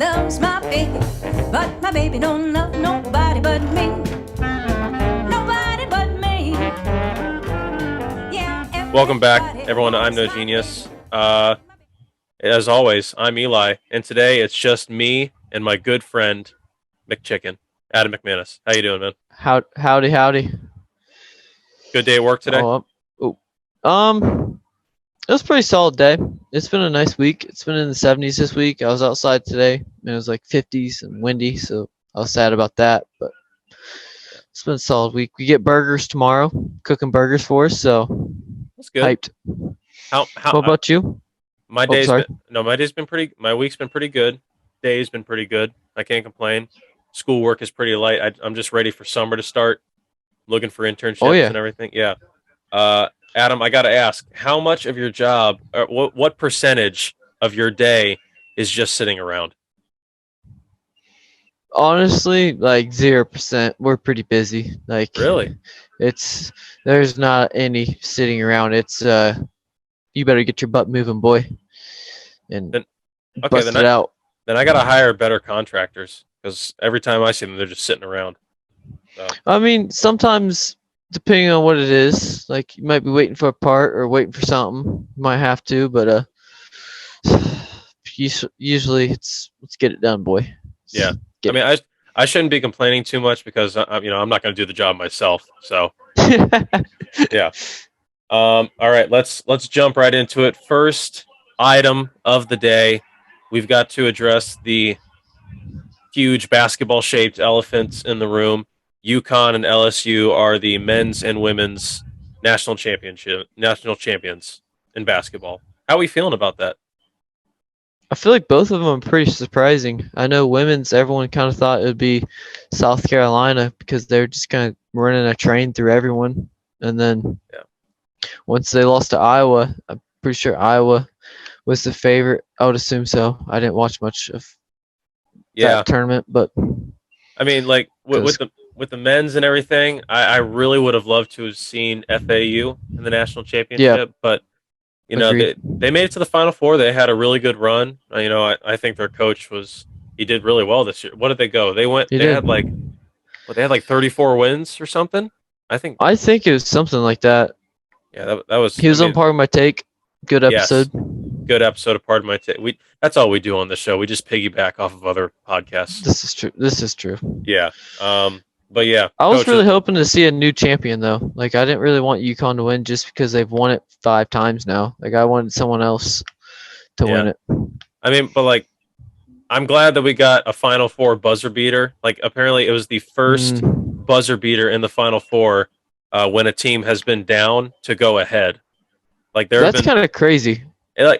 loves my baby, but my baby don't love nobody but me. Nobody but me. Yeah, Welcome back, everyone, to I'm No Genius. As always, I'm Eli, and today it's just me and my good friend, McChicken, Adam McManus. How you doing, man? Howdy. Good day at work today? It was a pretty solid day. It's been a nice week. It's been in the 70s this week. I was outside today, and it was like 50s and windy, so I was sad about that, but it's been a solid week. We get burgers tomorrow, cooking burgers for us, so That's good. hyped. How What about you? my day's been pretty. My week's been pretty good. Day's been pretty good. I can't complain. Schoolwork is pretty light. I'm just ready for summer to start. Looking for internships and everything. Yeah. Adam, I got to ask, how much of your job, or what percentage of your day is just sitting around? Honestly, like 0%. We're pretty busy. Like Really? There's not any sitting around. It's you better get your butt moving, boy, and bust it out. Then I got to hire better contractors because every time I see them, they're just sitting around. So. I mean, sometimes depending on what it is, like you might be waiting for a part or waiting for something. You might have to, but usually it's let's get it done, boy. Yeah. I mean, I shouldn't be complaining too much because I'm not going to do the job myself. So yeah. All right, let's jump right into it. First item of the day, we've got to address the huge basketball-shaped elephants in the room. UConn and LSU are the men's and women's national champions in basketball. How are we feeling about that? I feel like both of them are pretty surprising. I know women's, everyone kind of thought it would be South Carolina because they're just kind of running a train through everyone. And then once they lost to Iowa, I'm pretty sure Iowa was the favorite. I would assume so. I didn't watch much of that tournament, but I mean, like with the men's and everything, I really would have loved to have seen FAU in the national championship, but you know, they made it to the Final Four. They had a really good run. I think their coach he did really well this year. What did they go? They had like 34 wins or something. I think it was something like that. Yeah, that was. He was on Pardon My Take. Good episode. Yes, good episode of Pardon My Take. That's all we do on the show. We just piggyback off of other podcasts. This is true. Yeah. But yeah, I was really hoping to see a new champion though. Like I didn't really want UConn to win just because they've won it 5 times now. Like I wanted someone else to win it. I mean, but like, I'm glad that we got a Final Four buzzer beater. Like apparently, it was the first buzzer beater in the Final Four when a team has been down to go ahead. Like that's kind of crazy. Like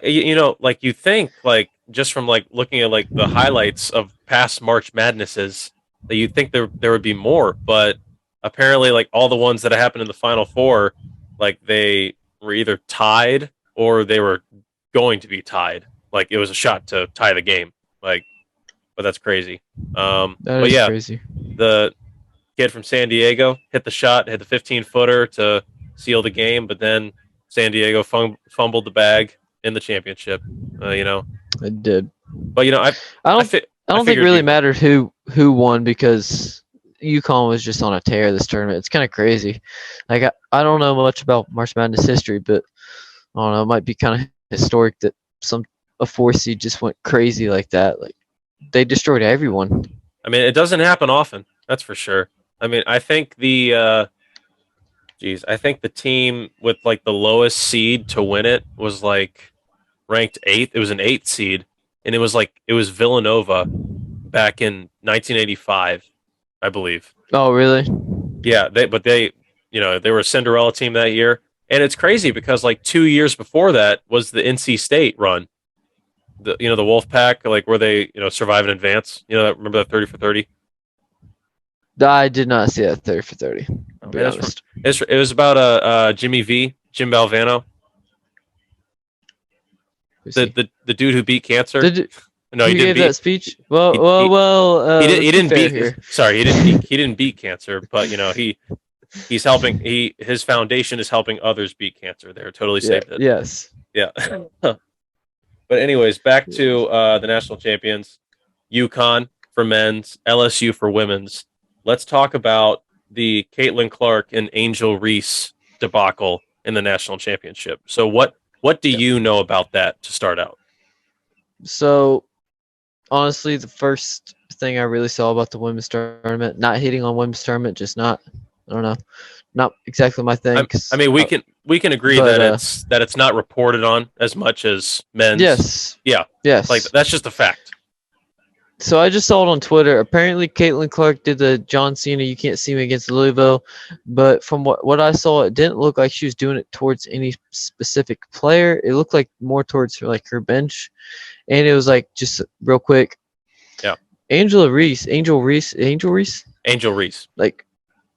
like you think like just from like looking at like the highlights of past March Madnesses. That you'd think there would be more, but apparently, like all the ones that happened in the Final Four, like they were either tied or they were going to be tied. Like it was a shot to tie the game. Like, but that's crazy. That is crazy. The kid from San Diego hit the 15-footer to seal the game, but then San Diego fumbled the bag in the championship. It did. But I don't think it really mattered who won because UConn was just on a tear this tournament. It's kind of crazy. Like I don't know much about March Madness history, but I don't know. It might be kind of historic that a 4 seed just went crazy like that. Like they destroyed everyone. I mean, it doesn't happen often. That's for sure. I mean, I think the team with like the lowest seed to win it was like ranked 8th. It was an 8th seed. And it was Villanova back in 1985, I believe. Oh, really? Yeah, they were a Cinderella team that year. And it's crazy because like 2 years before that was the NC State run. The Wolfpack, like where they, survive and advance. Remember that 30 for 30? I did not see that 30 for 30. I'll be honest. It was about Jim Valvano. The dude who beat cancer. No, he didn't. That speech. Well. He didn't beat. Sorry, he didn't beat cancer, but he's helping. His foundation is helping others beat cancer. They're totally saved it. Yes. Yeah. But anyways, back to the national champions. UConn for men's, LSU for women's. Let's talk about the Caitlin Clark and Angel Reese debacle in the national championship. So what do you know about that to start out? So, honestly, the first thing I really saw about the women's tournament, not hitting on women's tournament, just not, I don't know, not exactly my thing. I mean, we can agree but, that it's not reported on as much as men's. Yes. Yeah. Yes. Like that's just a fact. So I just saw it on Twitter. Apparently, Caitlin Clark did the John Cena "You Can't See Me" against Louisville, but from what I saw, it didn't look like she was doing it towards any specific player. It looked like more towards her bench, and it was like just real quick. Yeah. Angel Reese, like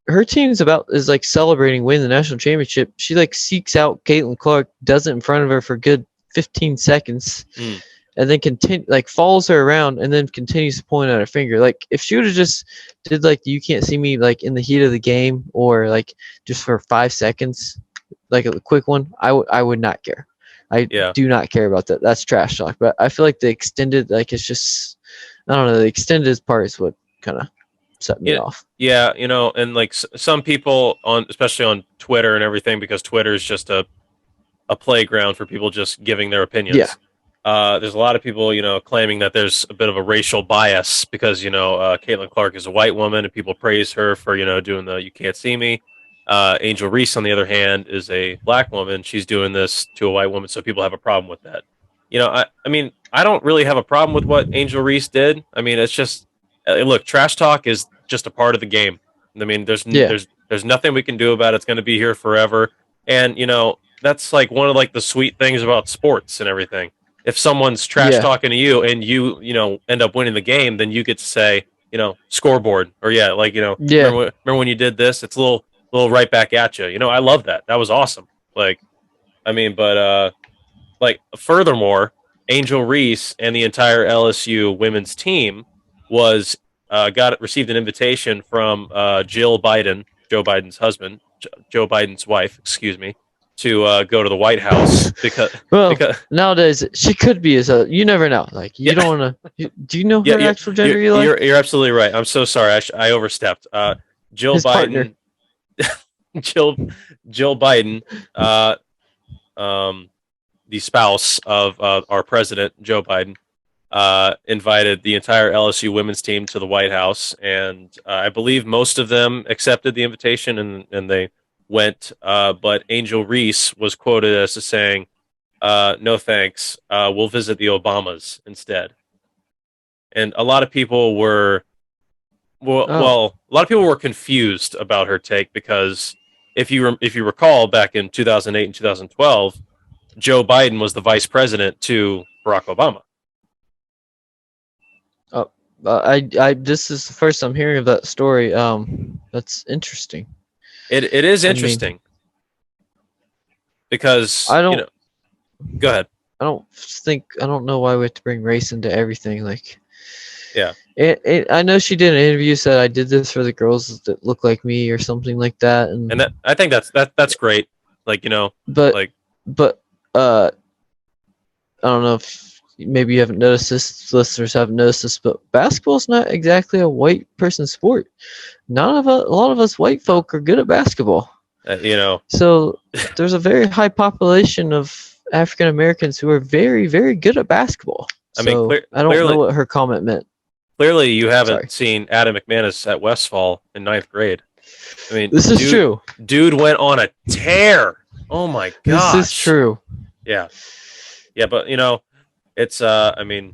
her team is like celebrating winning the national championship. She like seeks out Caitlin Clark, does it in front of her for good 15 seconds. And then follows her around and then continues to point at her finger. Like if she would have just did like "You Can't See Me" like in the heat of the game or like just for 5 seconds, like a quick one, I would not care. I do not care about that. That's trash talk. But I feel like the extended, like it's just, I don't know, the extended part is what kind of set me off. Yeah, and like some people especially on Twitter and everything, because Twitter is just a playground for people just giving their opinions. Yeah. There's a lot of people, claiming that there's a bit of a racial bias because, Caitlin Clark is a white woman and people praise her for, doing the "You Can't See Me." Angel Reese, on the other hand, is a black woman. She's doing this to a white woman, so people have a problem with that. I mean, I don't really have a problem with what Angel Reese did. I mean, it's just, look, trash talk is just a part of the game. I mean, there's nothing we can do about it. It's going to be here forever. And, that's like one of like the sweet things about sports and everything. If someone's trash talking to you and you end up winning the game, then you get to say, scoreboard, or remember when you did this? It's a little right back at you. I love that. That was awesome. Like, I mean, but furthermore, Angel Reese and the entire LSU women's team received an invitation from Jill Biden, Joe Biden's husband, Joe Biden's wife, excuse me, to go to the White House because nowadays she could be you never know. Like you don't want to. Do you know her actual gender? You're absolutely right. I'm so sorry. I overstepped. Jill Biden. Jill Biden, the spouse of our president, Joe Biden, invited the entire LSU women's team to the White House, and I believe most of them accepted the invitation and they went. But Angel Reese was quoted as saying, "No thanks. We'll visit the Obamas instead." And a lot of people were confused about her take because if you recall, back in 2008 and 2012, Joe Biden was the vice president to Barack Obama. This is the first I'm hearing of that story. That's interesting. It is interesting because I don't. Go ahead. I don't know why we have to bring race into everything. Like, yeah. I know she did an interview, said I did this for the girls that look like me or something like that, and that I think that's great. Like but I don't know if maybe you haven't noticed this, listeners haven't noticed this, but basketball is not exactly a white person sport. A lot of us white folk are good at basketball. So there's a very high population of African Americans who are very, very good at basketball. I mean, I don't know what her comment meant. Clearly, you haven't seen Adam McManus at Westfall in 9th grade. I mean, this is true. Dude went on a tear. Oh my gosh. This is true. Yeah. Yeah, but it's I mean,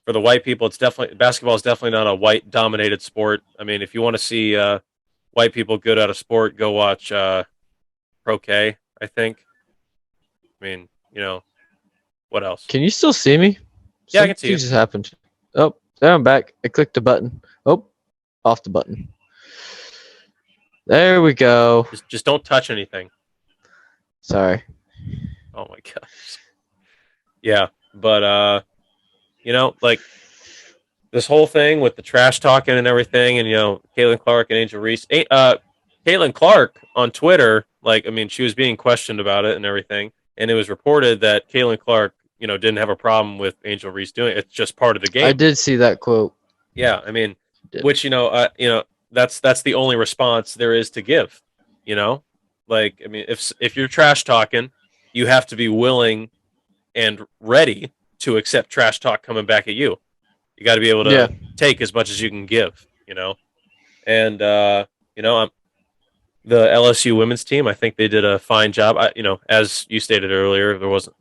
for the white people, basketball is definitely not a white dominated sport. I mean, if you want to see white people good at a sport, go watch croquet, I think. I mean, what else? Can you still see me? Yeah, I can see you. Something just happened. Oh, there I'm back. I clicked the button. Oh, off the button. There we go. Just don't touch anything. Sorry. Oh my gosh. Yeah, but like this whole thing with the trash talking and everything, and Caitlin Clark and Angel Reese. Caitlin Clark on Twitter, she was being questioned about it and everything, and it was reported that Caitlin Clark, didn't have a problem with Angel Reese doing it. It's just part of the game. I did see that quote. Yeah, I mean, Did. which that's the only response there is to give. Like, I mean, if you're trash talking, you have to be willing and ready to accept trash talk coming back at you. You got to be able to Yeah. take as much as you can give. And the LSU women's team, I think they did a fine job. As you stated earlier, there wasn't.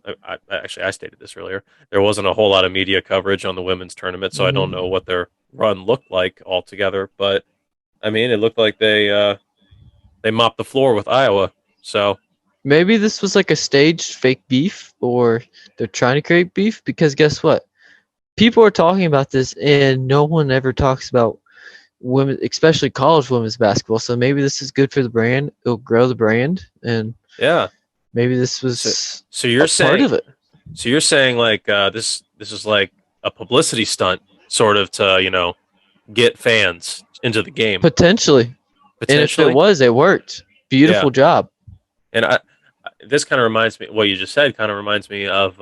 I stated this earlier. There wasn't a whole lot of media coverage on the women's tournament, so I don't know what their run looked like altogether. But I mean, it looked like they mopped the floor with Iowa. So Maybe this was like a staged fake beef, or they're trying to create beef, because guess what? People are talking about this, and no one ever talks about women, especially college women's basketball. So maybe this is good for the brand. It'll grow the brand, and yeah. maybe this was So you're a saying part of it. So you're saying like this is like a publicity stunt, sort of, to get fans into the game. Potentially. And if Potentially. it was, it worked. Beautiful job. And this kind of reminds me. What you just said kind of reminds me of.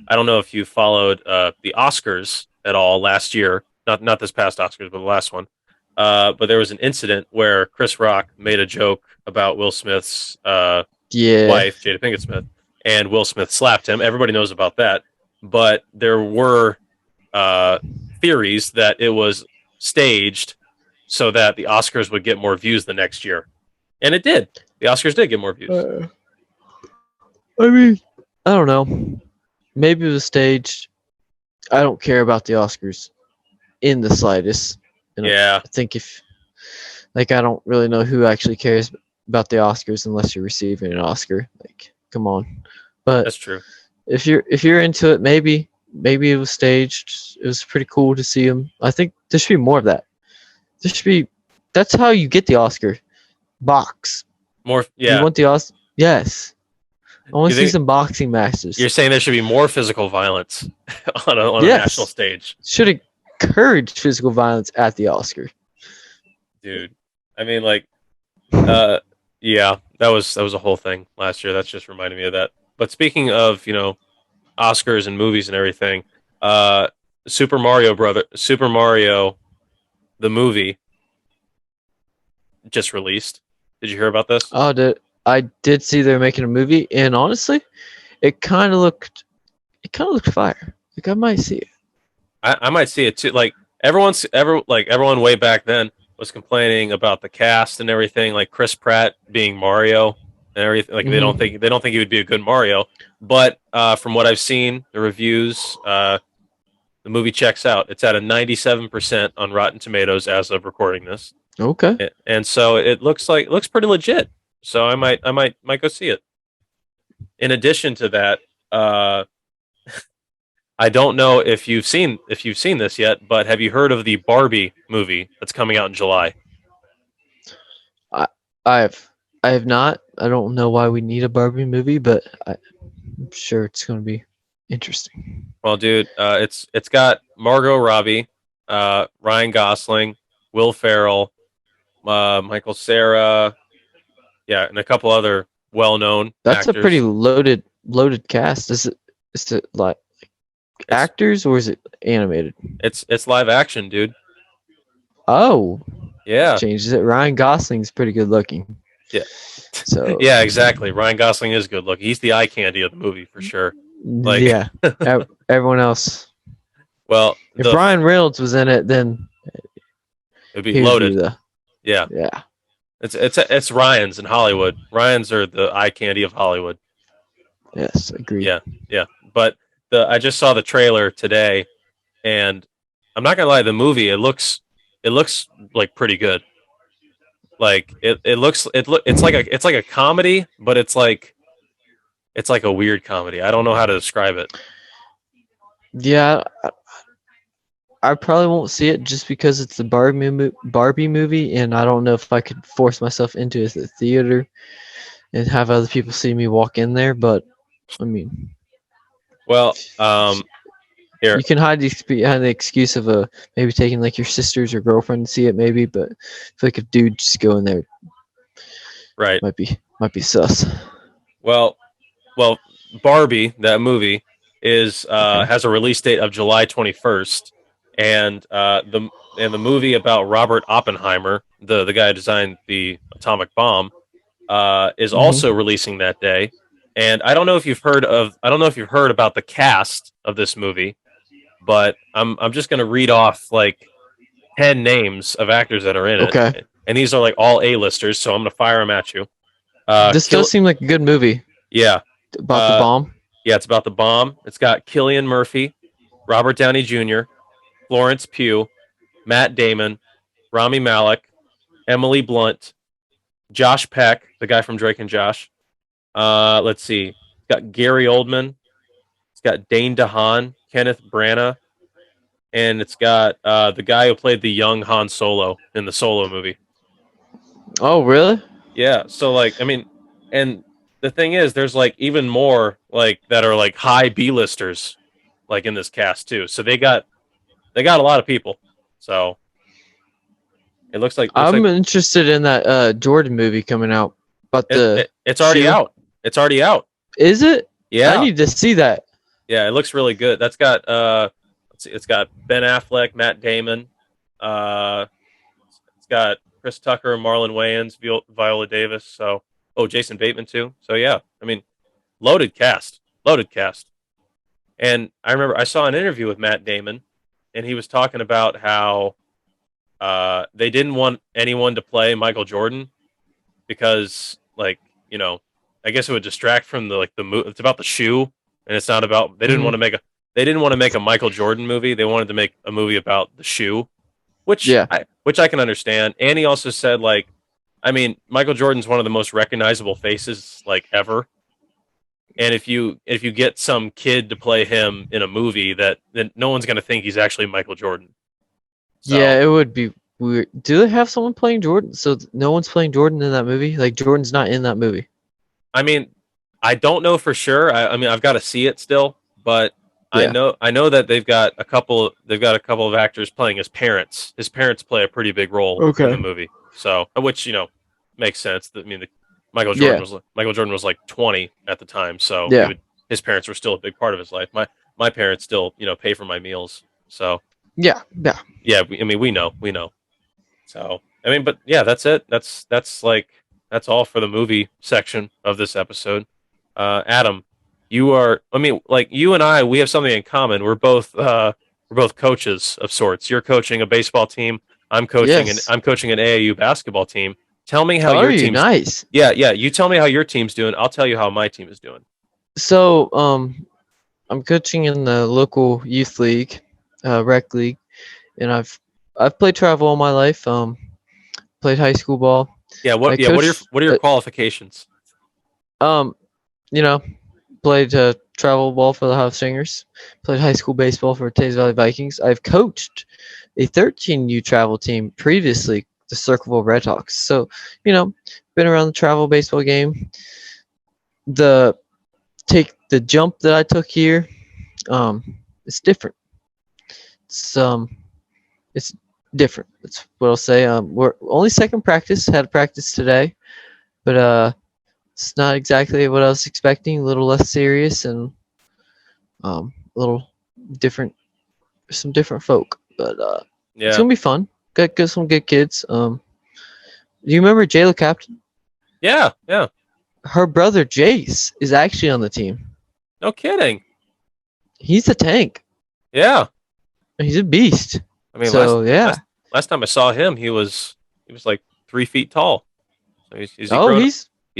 I don't know if you followed the Oscars at all last year. Not this past Oscars, but the last one. But there was an incident where Chris Rock made a joke about Will Smith's Yeah. wife, Jada Pinkett Smith, and Will Smith slapped him. Everybody knows about that. But there were theories that it was staged so that the Oscars would get more views the next year. And it did. The Oscars did get more views. I mean, I don't know. Maybe it was staged. I don't care about the Oscars in the slightest. Yeah. I think I don't really know who actually cares about the Oscars unless you're receiving an Oscar. Like, come on. But That's true. if you're into it, maybe it was staged. It was pretty cool to see him. I think there should be more of that. That's how you get the Oscar. Box. More, yeah. You want the Oscar? Yes. I want You to see think- some boxing matches. You're saying there should be more physical violence on a Yes. national stage, Should encourage physical violence at the Oscar. dude. I mean, like, yeah, that was a whole thing last year. That's just reminded me of that. But speaking of Oscars and movies and everything, Super Mario the movie just released. Did you hear about this? I did see they're making a movie, and honestly, it kind of looked fire. Like, I might see it. I might see it too. Like everyone way back then was complaining about the cast and everything, like Chris Pratt being Mario and everything. Like they don't think he would be a good Mario. But from what I've seen, the reviews, the movie checks out. It's at a 97% on Rotten Tomatoes as of recording this, Okay. and so it looks pretty legit. So I might go see it. In addition to that, I don't know if you've seen this yet, but have you heard of the Barbie movie that's coming out in July? I have not. I don't know why we need a Barbie movie, but I'm sure it's going to be interesting. Well, dude, it's got Margot Robbie, Ryan Gosling, Will Ferrell, Michael Cera, yeah, and a couple other well-known That's actors. a pretty loaded cast. Is it like actors, or is it animated? It's live action, dude. Oh, Yeah. changes it. Ryan Gosling's pretty good looking. Yeah. So Yeah, exactly. Ryan Gosling is good looking. He's the eye candy of the movie for sure. Like- yeah, everyone else. Well, If Ryan Reynolds was in it, then it'd be he'd loaded. be the Yeah. yeah. It's Ryan's in Hollywood. Ryan's are the eye candy of Hollywood. Yes, agreed. Yeah. But I just saw the trailer today, and I'm not gonna lie, the movie it looks like pretty good. Like it's like a comedy, but it's like a weird comedy. I don't know how to describe it. Yeah, I probably won't see it just because it's the Barbie movie, and I don't know if I could force myself into the theater and have other people see me walk in there. But I mean, Well, here, you can hide behind the excuse of maybe taking like your sisters or girlfriend to see it, maybe. But I feel like if dude just go in there, right. might be sus. Well, Barbie, that movie, is has a release date of July 21st, and the movie about Robert Oppenheimer, the guy who designed the atomic bomb, is also releasing that day. And I don't know if you've heard about the cast of this movie, but I'm just gonna read off like 10 names of actors that are in Okay. it, and these are like all A-listers, so I'm gonna fire them at you. This does seem like a good movie Yeah, about the bomb. yeah, it's about the bomb. It's got Cillian Murphy, Robert Downey Jr., Florence Pugh, Matt Damon, Rami Malek, Emily Blunt, Josh Peck, the guy from Drake and Josh. Let's see. It's got Gary Oldman. It's got Dane DeHaan, Kenneth Branagh, and it's got the guy who played the young Han Solo in the Solo movie. Oh, really? Yeah, so like, I mean, and the thing is, there's like even more like that are like high B-listers, like in this cast too. So they got a lot of people. So it looks like I'm interested in that Jordan movie coming out. But it's already out. It's already out. Is it? Yeah, I need to see that. yeah, it looks really good. That's got let's see, it's got Ben Affleck, Matt Damon, it's got Chris Tucker, Marlon Wayans, Viola Davis. So Jason Bateman too. So yeah, I mean, loaded cast. And I remember I saw an interview with Matt Damon, and he was talking about how they didn't want anyone to play Michael Jordan because, like, you know, I guess it would distract from the movie. It's about the shoe, and it's not about. They didn't want to make a Michael Jordan movie. They wanted to make a movie about the shoe, which I can understand. And he also said, like, I mean, Michael Jordan's one of the most recognizable faces like ever. And if you get some kid to play him in a movie, then no one's going to think he's actually Michael Jordan. So, yeah, it would be weird. Do they have someone playing Jordan? So no one's playing Jordan in that movie? Like Jordan's not in that movie. I mean, I don't know for sure. I mean, I've got to see it still, but Yeah. I know that they've got a couple of actors playing his parents. His parents play a pretty big role in the movie. So, which, you know, makes sense. I mean, Michael Jordan was like 20 at the time, so his parents were still a big part of his life. My parents still, you know, pay for my meals. So, Yeah. we know. So, I mean, but yeah, that's it. That's all for the movie section of this episode. Adam, you and I, we have something in common. We're both coaches of sorts. You're coaching a baseball team. I'm coaching an AAU basketball team. Tell me how your team's nice. Yeah. You tell me how your team's doing. I'll tell you how my team is doing. So, I'm coaching in the local youth league, rec league, and I've played travel all my life. Played high school ball. Yeah. What are your qualifications? You know, played travel ball for the House Singers. Played high school baseball for Tays Valley Vikings. I've coached a 13U travel team previously, the Circleville Red Hawks. So, you know, been around the travel baseball game. The jump that I took here, it's different. It's different. That's what I'll say. We're only second practice. Had practice today, but it's not exactly what I was expecting. A little less serious and a little different. Some different folk, but it's gonna be fun. Got some good kids. Do you remember Jayla Captain? Yeah. Her brother Jace is actually on the team. No kidding. He's a tank. Yeah. He's a beast. I mean, so last time I saw him, he was like 3 feet tall. So he's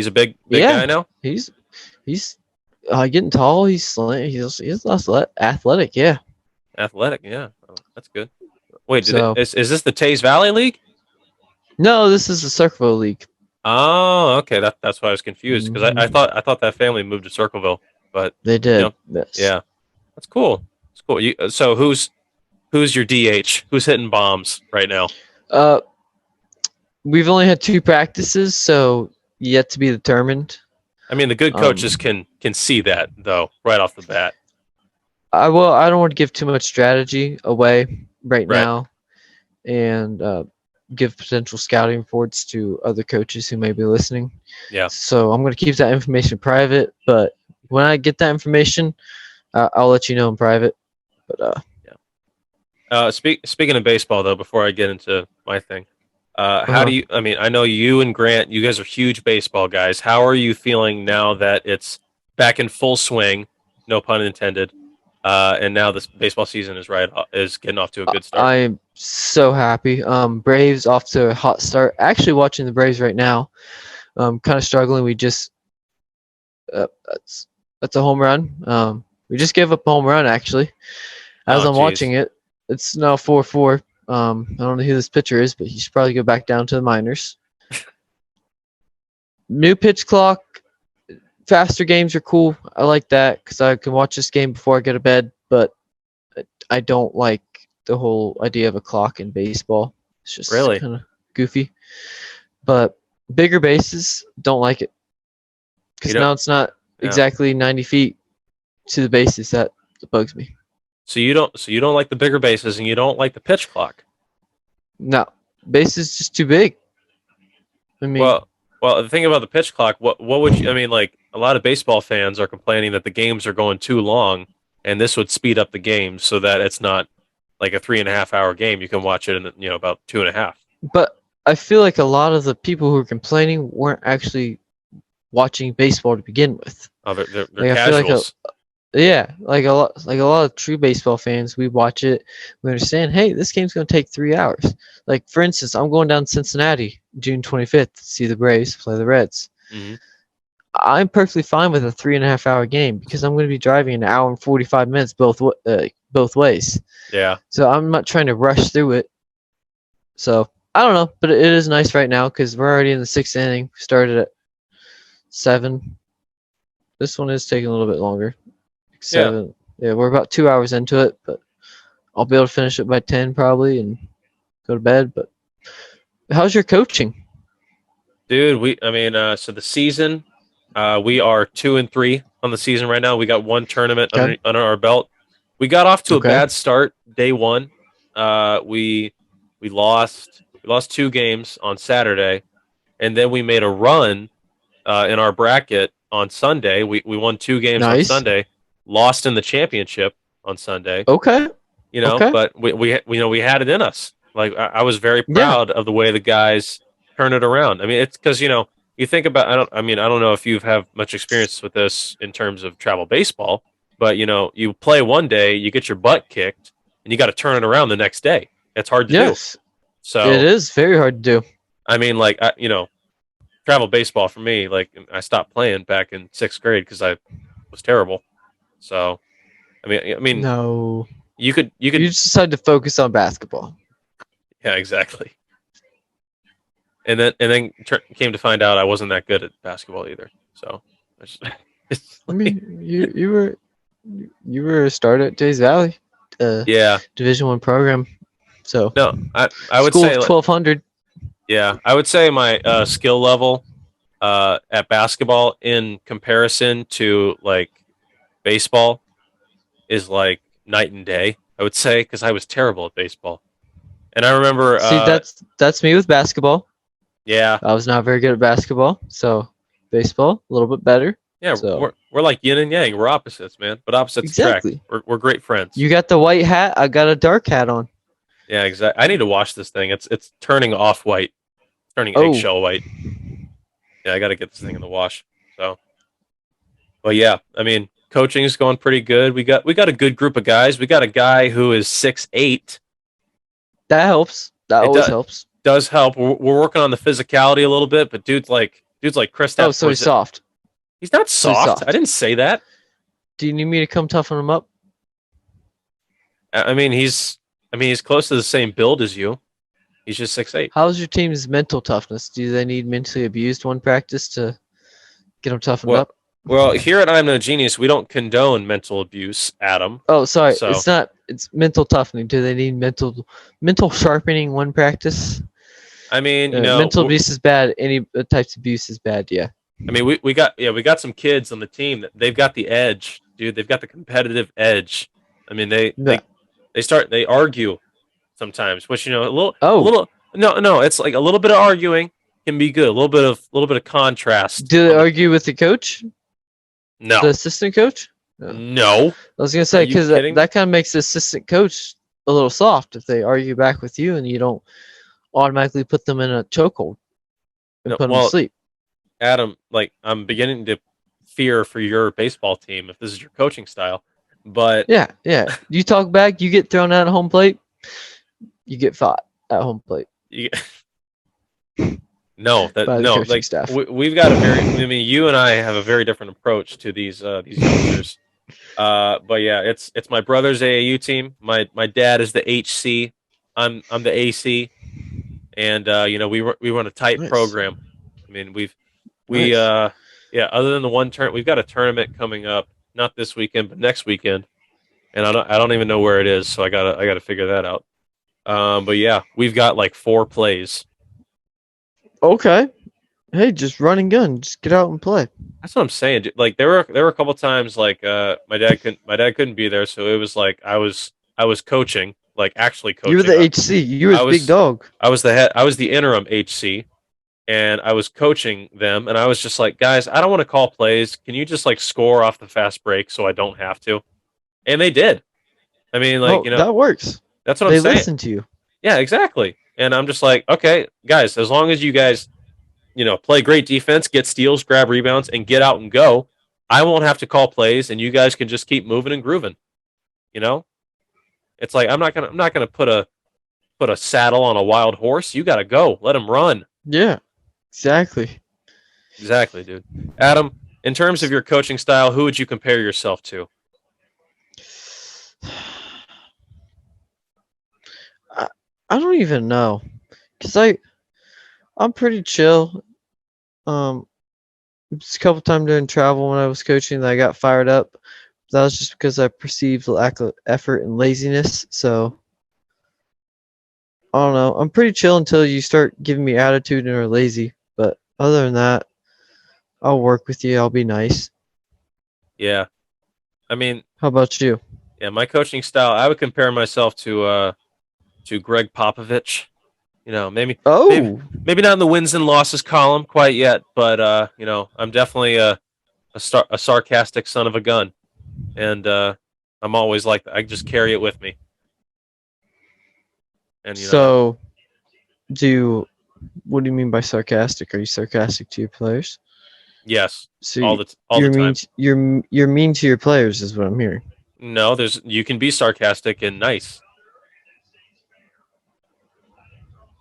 a big guy now. He's getting tall. He's slim. He's athletic. Yeah. Athletic. Yeah. Oh, that's good. Wait, is this the Tays Valley League? No, this is the Circleville League. Oh, okay. That's why I was confused because I thought that family moved to Circleville, but they did. You know, yes. Yeah, that's cool. It's cool. So who's your DH? Who's hitting bombs right now? We've only had 2 practices, so yet to be determined. I mean, the good coaches can see that though right off the bat. I don't want to give too much strategy away right now, and give potential scouting reports to other coaches who may be listening. Yeah. So I'm going to keep that information private, but when I get that information, I'll let you know in private. But Speaking of baseball, though, before I get into my thing, how Uh-huh. do you? I mean, I know you and Grant, you guys are huge baseball guys. How are you feeling now that it's back in full swing? No pun intended. And now this baseball season is getting off to a good start. I'm so happy. Braves off to a hot start. Actually, watching the Braves right now. Kind of struggling. We just that's a home run. We just gave up a home run actually. As Oh, I'm geez. watching it, it's now 4-4. I don't know who this pitcher is, but he should probably go back down to the minors. New pitch clock, faster games are cool. I like that because I can watch this game before I go to bed. But I don't like the whole idea of a clock in baseball. It's just Really? kind of goofy. But bigger bases, don't like it because You don't- now it's not Yeah. exactly 90 feet to the bases. That bugs me. So you don't like the bigger bases, and you don't like the pitch clock. No, base is just too big. I mean, Well, the thing about the pitch clock, what would you? I mean, like a lot of baseball fans are complaining that the games are going too long, and this would speed up the game so that it's not like a 3.5 hour game. You can watch it in about 2.5. but I feel like a lot of the people who are complaining weren't actually watching baseball to begin with. Oh, they're Like, I feel like casuals. Yeah, like a lot of true baseball fans, we watch it, we understand, hey, this game's going to take 3 hours. Like, for instance, I'm going down to Cincinnati June 25th to see the Braves play the Reds. Mhm. I'm perfectly fine with a 3.5 hour game because I'm going to be driving an hour and 45 minutes both ways. Yeah, So I'm not trying to rush through it. So I don't know, but it is nice right now because we're already in the 6th inning. We started at 7. This one is taking a little bit longer. 7. Yeah, we're about 2 hours into it, but I'll be able to finish it by 10 probably and go to bed. But how's your coaching? dude. So the season, we are 2-3 on the season right now. We got one tournament Okay. under our belt. We got off to Okay. a bad start day one. We lost 2 games on Saturday, and then we made a run in our bracket on Sunday. We won 2 games on Nice. Sunday, lost in the championship on Sunday. Okay. Okay. But we had it in us. Like I was very Yeah. proud of the way the guys turned it around. I mean, it's because you think about I don't know if you have much experience with this in terms of travel baseball, but you play one day, you get your butt kicked, and you got to turn it around the next day. It's hard to do. Yes. So It is very hard to do. I mean, like travel baseball for me, like I stopped playing back in 6th grade because I was terrible. So I mean, No. you could You just decided to focus on basketball. yeah, exactly. And then came to find out I wasn't that good at basketball either. So it's I mean, you were a starter at Days Valley, yeah. Division One program. So No, I would school say of 1200. yeah, I would say my skill level at basketball in comparison to like baseball is like night and day. I would say because I was terrible at baseball, and I remember See, that's me with basketball. yeah. I was not very good at basketball, so baseball a little bit better. Yeah, So- we're like yin and yang. We're opposites, man, but opposites Exactly. attract. We're great friends. You got the white hat. I got a dark hat on. Yeah, exactly. I need to wash this thing. It's turning off white, turning Oh. eggshell white. Yeah, I got to get this thing in the wash. So, but yeah, I mean, coaching is going pretty good. We got a good group of guys. We got a guy who is 6'8". That helps. That It always does. helps. Does help. We're working on the physicality a little bit, but dude's like Kristaps. Oh, so he's soft. He's not so he's soft. soft. I didn't say that. Do you need me to come toughen him up? I mean, he's close to the same build as you. He's just 6'8". How's your team's mental toughness? Do they need mentally abused one practice to get them toughened Well, up? Well, here at I'm No Genius, we don't condone mental abuse, Adam. Oh, sorry. so- It's not. It's mental toughening. Do they need mental sharpening one practice? I mean, Mental abuse is bad. Any types of abuse is bad. Yeah. I mean, we got some kids on the team that they've got the edge, dude. They've got the competitive edge. I mean, they argue sometimes, which a little no, it's like a little bit of arguing can be good. A little bit of contrast. Do they argue with the coach? No, The assistant coach? No. I was gonna say you because kidding? that kind of makes the assistant coach a little soft if they argue back with you and you don't automatically put them in a chokehold and No. put them to Well, sleep. Adam, like I'm beginning to fear for your baseball team if this is your coaching style. But Yeah, yeah. You talk back, you get thrown out at home plate, you get fought at home plate you, no, by the no, coaching like staff. we've got a very. I mean, you and I have a very different approach to these youngsters. But yeah, it's my brother's AAU team. My dad is the HC. I'm the AC, and we run a tight Nice. program. I mean, we Nice. yeah. Other than the one turn, we've got a tournament coming up, not this weekend, but next weekend, and I don't even know where it is, so I gotta figure that out. But yeah, we've got like 4 plays. Okay. Hey, just run and gun. Just get out and play. That's what I'm saying. Dude. Like there were a couple times like my dad couldn't be there, so it was like I was coaching, like actually You were coaching. the HC. You were I the big was dog. I was the head. I was the interim HC, and I was coaching them, and I was just like, guys, I don't want to call plays. Can you just like score off the fast break so I don't have to? And they did. I mean, like Oh, that works. that's what They I'm saying. listen to you. Yeah, exactly. And I'm just like, okay, guys, as long as you guys, play great defense, get steals, grab rebounds, and get out and go, I won't have to call plays, and you guys can just keep moving and grooving. You know, it's like I'm not gonna put a saddle on a wild horse. You got to go, let him run. Yeah, exactly. Exactly, dude. Adam, in terms of your coaching style, who would you compare yourself to? I don't even know, cause I'm pretty chill. Just a couple times during travel when I was coaching that I got fired up. That was just because I perceived lack of effort and laziness. So I don't know. I'm pretty chill until you start giving me attitude and are lazy. But other than that, I'll work with you. I'll be nice. Yeah, I mean, How about you? yeah, my coaching style, I would compare myself to Greg Popovich. Maybe Oh, maybe not in the wins and losses column quite yet, but I'm definitely a sarcastic son of a gun, and I'm always like that. I just carry it with me, and so what do you mean by sarcastic? Are you sarcastic to your players? yes, So all the you're time. you're mean to your players, is what I'm hearing. No, you can be sarcastic and nice.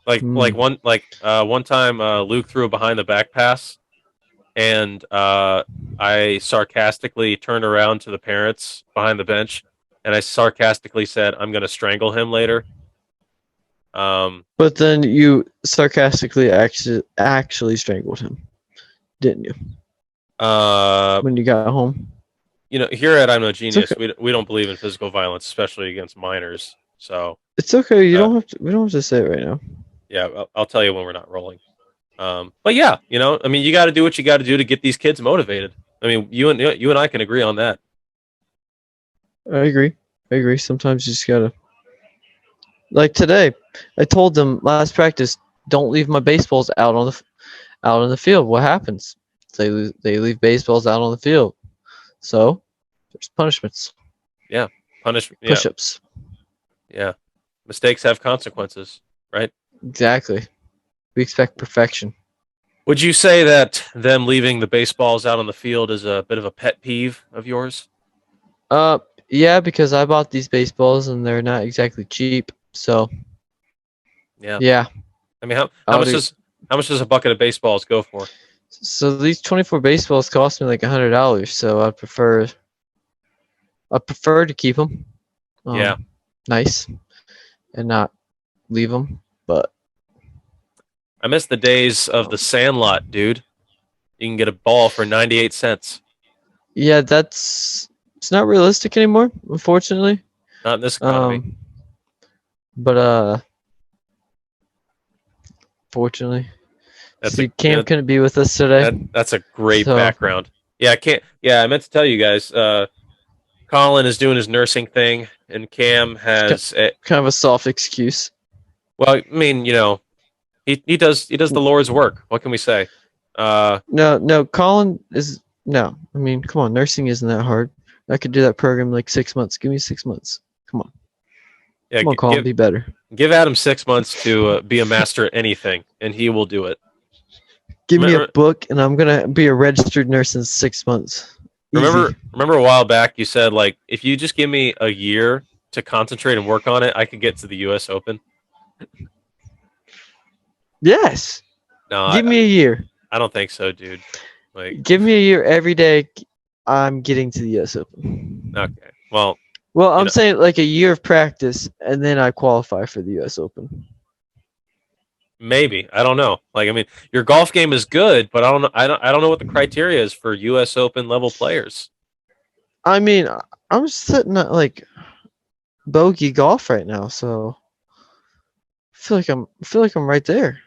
Like Hmm. one time Luke threw a behind the back pass, and I sarcastically turned around to the parents behind the bench, and I sarcastically said, "I'm going to strangle him later." But then you sarcastically actually strangled him, didn't you? uh, When you got home. here at I'm No It's Genius, okay. we don't believe in physical violence, especially against minors. So It's okay. You uh, don't have to. We don't have to say it right now. yeah, I'll tell you when we're not rolling. But yeah, I mean, you got to do what you got to do to get these kids motivated. I mean, you and I can agree on that. I agree. I agree. Sometimes you just gotta. Like today, I told them last practice, don't leave my baseballs out on the field. What happens? They leave baseballs out on the field. So there's punishments, Yeah, punish. Yeah, push-ups. yeah. Mistakes have consequences, right? Exactly. We expect perfection. Would you say that them leaving the baseballs out on the field is a bit of a pet peeve of yours? Uh, yeah, because I bought these baseballs and they're not exactly cheap. So Yeah. yeah, I mean, how I'll much do. does a bucket of baseballs go for? So these 24 baseballs cost me like $100. So I prefer to keep them. Yeah. Nice, and not leave them. But I miss the days of the Sandlot, dude. You can get a ball for 98 cents. yeah, it's not realistic anymore, unfortunately. Not in this economy. But fortunately, That's see, a Cam couldn't be with us today. that's a great So- background. Yeah, I can't. Yeah, I meant to tell you guys. Colin is doing his nursing thing, and Cam has. Kind of a soft excuse. Well, I mean, he does the Lord's work. What can we say? No, Colin is no. I mean, come on, nursing isn't that hard. I could do that program in like 6 months. Give me 6 months. Yeah, Come on, Colin, be better. give Adam 6 months to be a master at anything, and he will do it. Give me a Remember- book, and I'm gonna be a registered nurse in 6 months. Easy. Remember a while back you said like if you just give me a year to concentrate and work on it, I could get to the U.S. Open. Yes. No, Give me a year. I don't think so, dude. Like, Give me a year every day. I'm getting to the U.S. Open. okay, well, Well, I'm know- saying like a year of practice, and then I qualify for the U.S. Open. maybe I don't know. Like, I mean, your golf game is good, but I don't know. I don't know what the criteria is for U.S. Open level players. I mean, I'm sitting at like bogey golf right now, so I feel like I'm right there.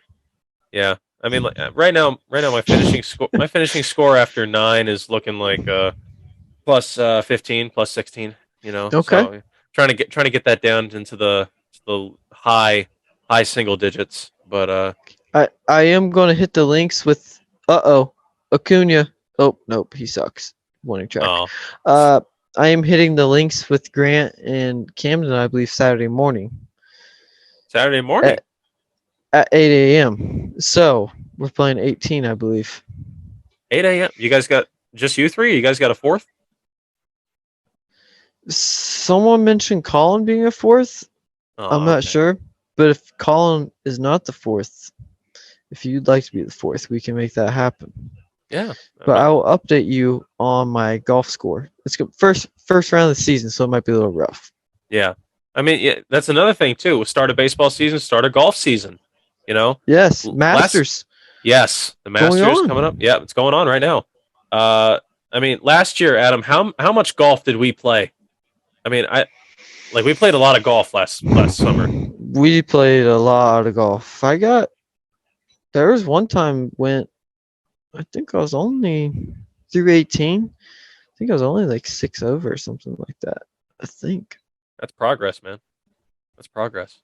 Yeah, I mean, like, right now, my finishing score after 9 is looking like plus 15, plus 16. You know, Okay. So, trying to get that down into the high single digits, but I am going to hit the links with Acuna. Oh nope, he sucks. Warning track. oh, I am hitting the links with Grant and Camden, I believe, Saturday morning Saturday morning. at 8 a.m. So we're playing 18, I believe. 8 a.m. You guys got just you three? You guys got a fourth? Someone mentioned Colin being a fourth. Oh, I'm not okay. sure, but if Colin is not the fourth, if you'd like to be the fourth, we can make that happen. Yeah. But I will update you on my golf score. It's first round of the season, so it might be a little rough. Yeah. I mean, yeah, that's another thing too. Start a baseball season, start a golf season. You know? Yes, Last- Masters. Yes, the Going Masters on. coming up. Yeah, it's going on right now. I mean, last year, Adam, how much golf did we play? I mean, we played a lot of golf last summer. We played a lot of golf. There was one time I think I was only through 18. I think I was only like 6 over or something like that. I think. That's progress, man. That's progress.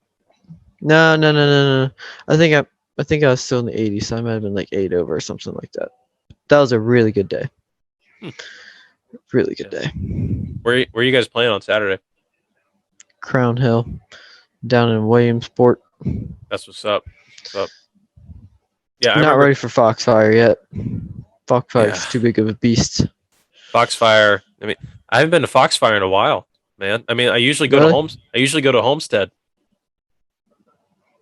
No. I think I was still in the 80s, so I might have been like 8 over or something like that. That was a really good day. Really good day. Where you guys playing on Saturday? Crown Hill, down in Williamsport. That's what's up. What's up? Yeah, I Not remember ready for Foxfire yet. Foxfire's Yeah. too big of a beast. Foxfire. I mean, I haven't been to Foxfire in a while, man. I mean, I usually go Really? to Homestead.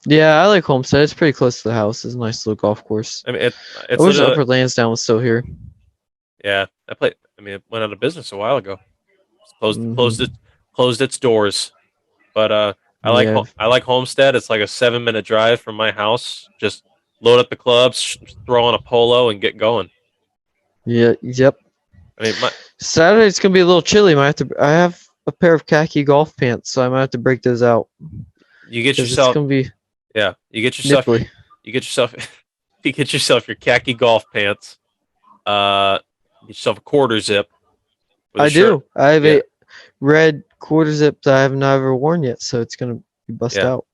Yeah, I like Homestead. It's pretty close to the house. It's a nice little golf course. I mean, it's I wish literally- Upper Lansdowne was still here. yeah. I mean, it went out of business a while ago. It's Mhm. closed its doors. But I like Homestead. It's like a 7-minute drive from my house. Just load up the clubs, throw on a polo, and get going. Yeah, yep. I mean, Saturday's gonna be a little chilly. I have a pair of khaki golf pants, so I might have to break those out. you get 'cause yourself, It's gonna be yeah, you get yourself, nipply. you get yourself your khaki golf pants. Get yourself a quarter zip. with a I shirt. do. I have Yeah. a red quarter zip that I have never worn yet, so it's gonna be bust Yeah. out.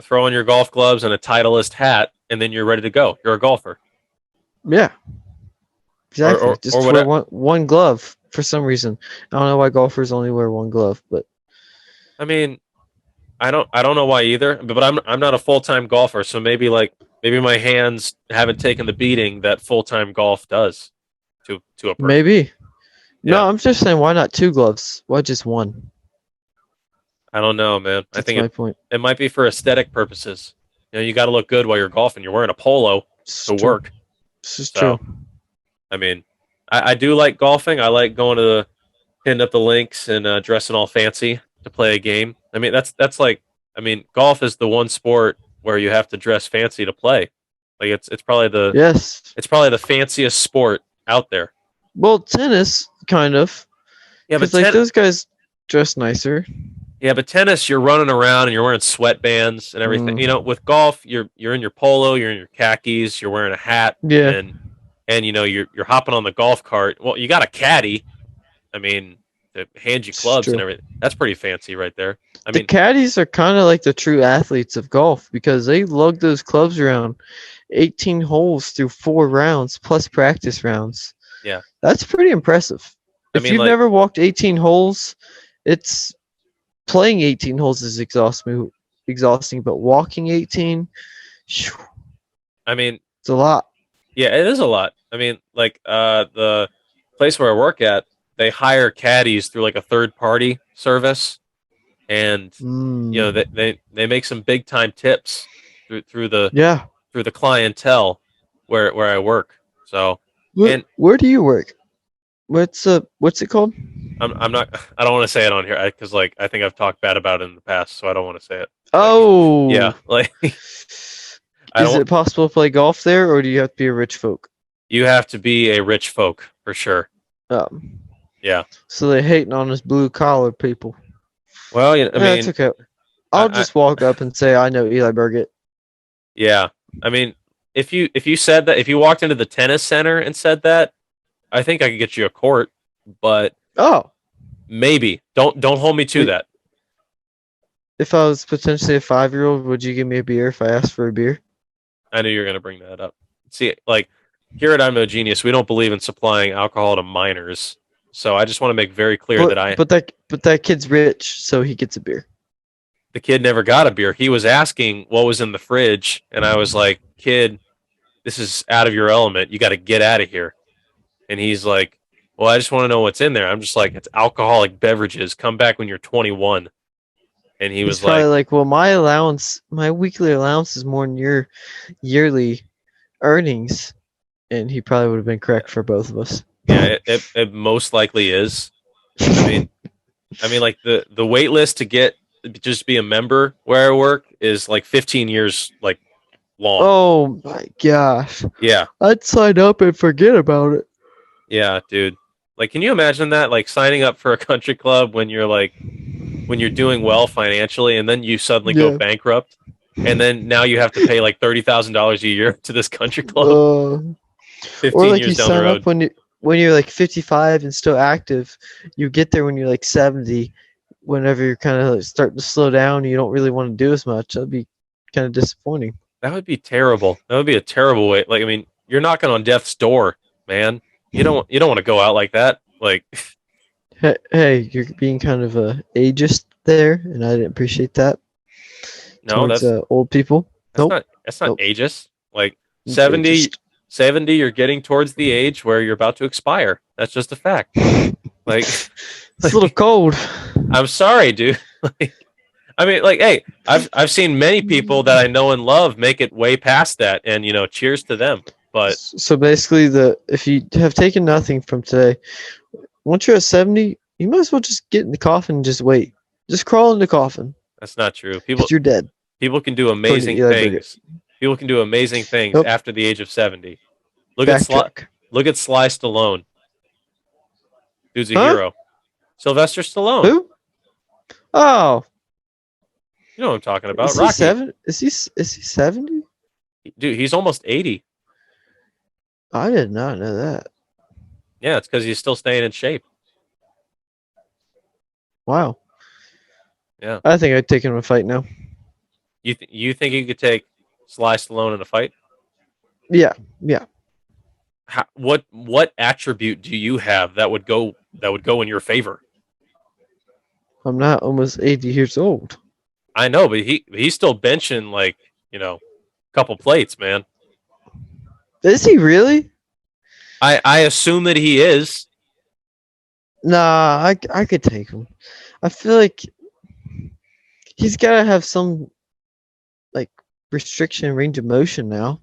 Throw on your golf gloves and a Titleist hat, and then you're ready to go. You're a golfer. Yeah. Exactly. or Just wear whatever. one glove for some reason. I don't know why golfers only wear one glove, but I mean, I don't know why either, but I'm not a full-time golfer, so maybe my hands haven't taken the beating that full-time golf does to a person. maybe. No, Yeah. I'm just saying, why not 2 gloves? Why just one? I don't know, man. I That's think my point. it might be for aesthetic purposes. You know, you got to look good while you're golfing. You're wearing a polo It's to true. work. This is So, true. I mean, I do like golfing. I like going to hitting up the links and dressing all fancy to play a game. I mean, that's like, I mean, golf is the one sport where you have to dress fancy to play. Like it's probably Yes. it's probably the fanciest sport out there. Well, tennis, kind of. Yeah, but Because like those guys dress nicer. but tennis, you're running around and you're wearing sweatbands and everything. Mm. You know, with golf, you're in your polo, you're in your khakis, you're wearing a hat, Yeah. and you know you're hopping on the golf cart. Well, you got a caddy. I mean, to hand you It's clubs and true. everything. That's pretty fancy right there. I The mean, caddies are kind of like the true athletes of golf because they lug those clubs around 18 holes through 4 rounds plus practice rounds. Yeah. That's pretty impressive. If mean, you've like, never walked 18 holes, it's playing 18 holes is exhausting, but walking 18, phew, I mean, it's a lot. yeah, it is a lot. I mean, like, the place where I work at, they hire caddies through like a third party service, and Mm. they make some big time tips Yeah. through the clientele where I work. So, Where, and where do you work? What's it called? I'm not I don't want to say it on here because like I think I've talked bad about it in the past, so I don't want to say it. Like, yeah, Oh, like I is don't. it possible to play golf there, or do you have to be a rich folk? You have to be a rich folk for sure. Um, Yeah. so they're hating on us blue collar people. Well, I It's mean, okay. I'll I just walk up and say I know Eli Burgett. yeah. I mean, if you said that, if you walked into the tennis center and said that, I think I could get you a court, but Oh, maybe don't hold me to wait, that. if I was potentially a 5-year-old, would you give me a beer if I asked for a beer? I knew you were going to bring that up. See, like here at I'm No Genius, we don't believe in supplying alcohol to minors. So I just want to make very clear that But that kid's rich, so he gets a beer. the kid never got a beer. He was asking what was in the fridge, and I was like, "Kid, this is out of your element. You got to get out of here." And he's like, "Well, I just want to know what's in there." I'm just like, "It's alcoholic beverages. Come back when you're 21." And he He's was probably like, like, well, my weekly allowance is more than your yearly earnings, and he probably would have been correct for both of us. "Yeah, it most likely is." I mean, like the wait list to get just be a member where I work is like 15 years like long. Oh my gosh. Yeah, I'd sign up and forget about it. yeah, dude. Like, can you imagine that? Like signing up for a country club when you're like when you're doing well financially, and then you suddenly go Yeah. bankrupt, and then now you have to pay like $30,000 a year to this country club Or 15 like years you down the sign up road. when you're like 55 and still active. You get there when you're like 70. Whenever you're kind of starting to slow down, you don't really want to do as much. That'd be kind of disappointing. That would be terrible. That would be a terrible way. Like, I mean, you're knocking on death's door, man. You don't want to go out like that. Like, Hey, you're being kind of ageist there, and I didn't appreciate that no, towards old people. Nope. that's not Nope. ageist. Like It's 70, ageist. 70, you're getting towards the age where you're about to expire. That's just a fact. Like, It's a little cold. I'm sorry, dude. Like, I mean, like, hey, I've seen many people that I know and love make it way past that, and cheers to them. But So basically, if you have taken nothing from today, once you're at 70, you might as well just get in the coffin and just wait. Just crawl in the coffin that's not true. because you're dead. People can do According to amazing Eli Burgett. things. People can do amazing things Nope. after the age of 70. Look at Backtrack. Sly Stallone. Dude's a Huh? hero. Sylvester Stallone. Who? Oh, You know what I'm talking about. is he Rocky. 70? Dude, he's almost 80. I did not know that. Yeah, it's because he's still staying in shape. Wow. Yeah. I think I'd take him in a fight now. You think you could take Sly Stallone in a fight? Yeah. What attribute do you have that would go in your favor? I'm not almost 80 years old. I know, but he's still benching like a couple plates, man. Is he really? I assume that he is. Nah, I could take him. I feel like he's got to have some like restriction in range of motion now.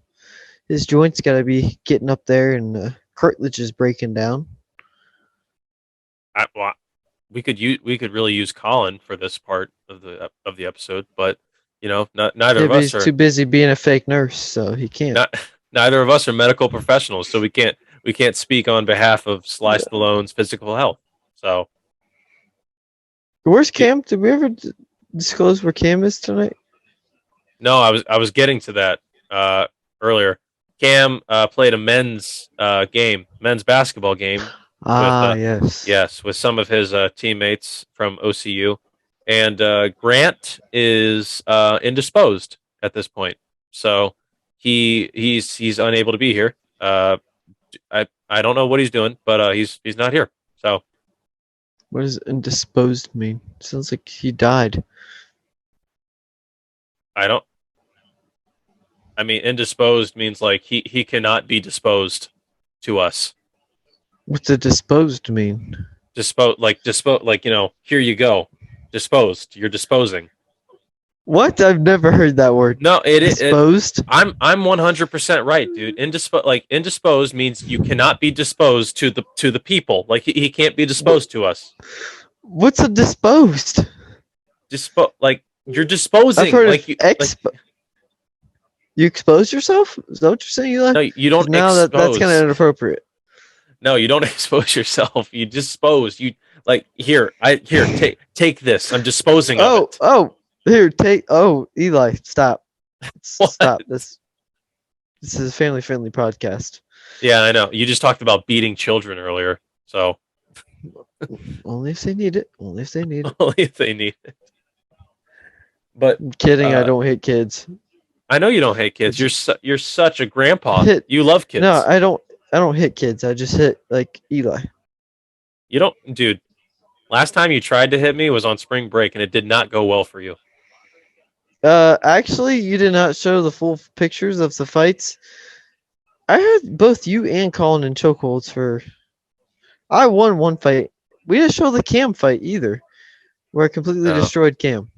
His joints got to be getting up there and cartilage is breaking down. Well, we could really use Colin for this part of the episode, but neither Yeah, of but us he's are too busy being a fake nurse, so he can't. neither of us are medical professionals, so we can't speak on behalf of Sly Stallone's physical health. So Where's Cam? Did we ever disclose where Cam is tonight? no, I was getting to that earlier. Cam played a men's basketball game. Yes. Yes, with some of his teammates from OCU, and Grant is indisposed at this point, so he's unable to be here. I don't know what he's doing, but he's not here. So What does indisposed mean? Sounds like he died. I don't. I mean, indisposed means like he cannot be disposed to us. What's a disposed mean? Dispose like here you go, disposed. You're disposing. What? I've never heard that word. No, Disposed? I'm 100% right, dude. Indisposed means you cannot be disposed to the people. Like he can't be disposed to us. What's a disposed? Like you're disposing. I've heard like of you expose yourself? Is that what you're saying, Eli? no, you don't. Now that's kind of inappropriate. No, you don't expose yourself. You dispose. You like here. Take this. I'm disposing of it. Here, take. Oh, Eli, stop. What? Stop. This is a family-friendly podcast. Yeah, I know. You just talked about beating children earlier, so Only if they need it. Only if they need it. only if they need it. But I'm kidding. I don't hate kids. I know you don't hate kids. You're such a grandpa. You love kids. No, I don't. I don't hit kids. I just hit like Eli. You don't, dude. Last time you tried to hit me was on spring break, and it did not go well for you. Actually, you did not show the full pictures of the fights. I had both you and Colin in chokeholds for. I won one fight. We didn't show the Cam fight either, where I completely destroyed Cam.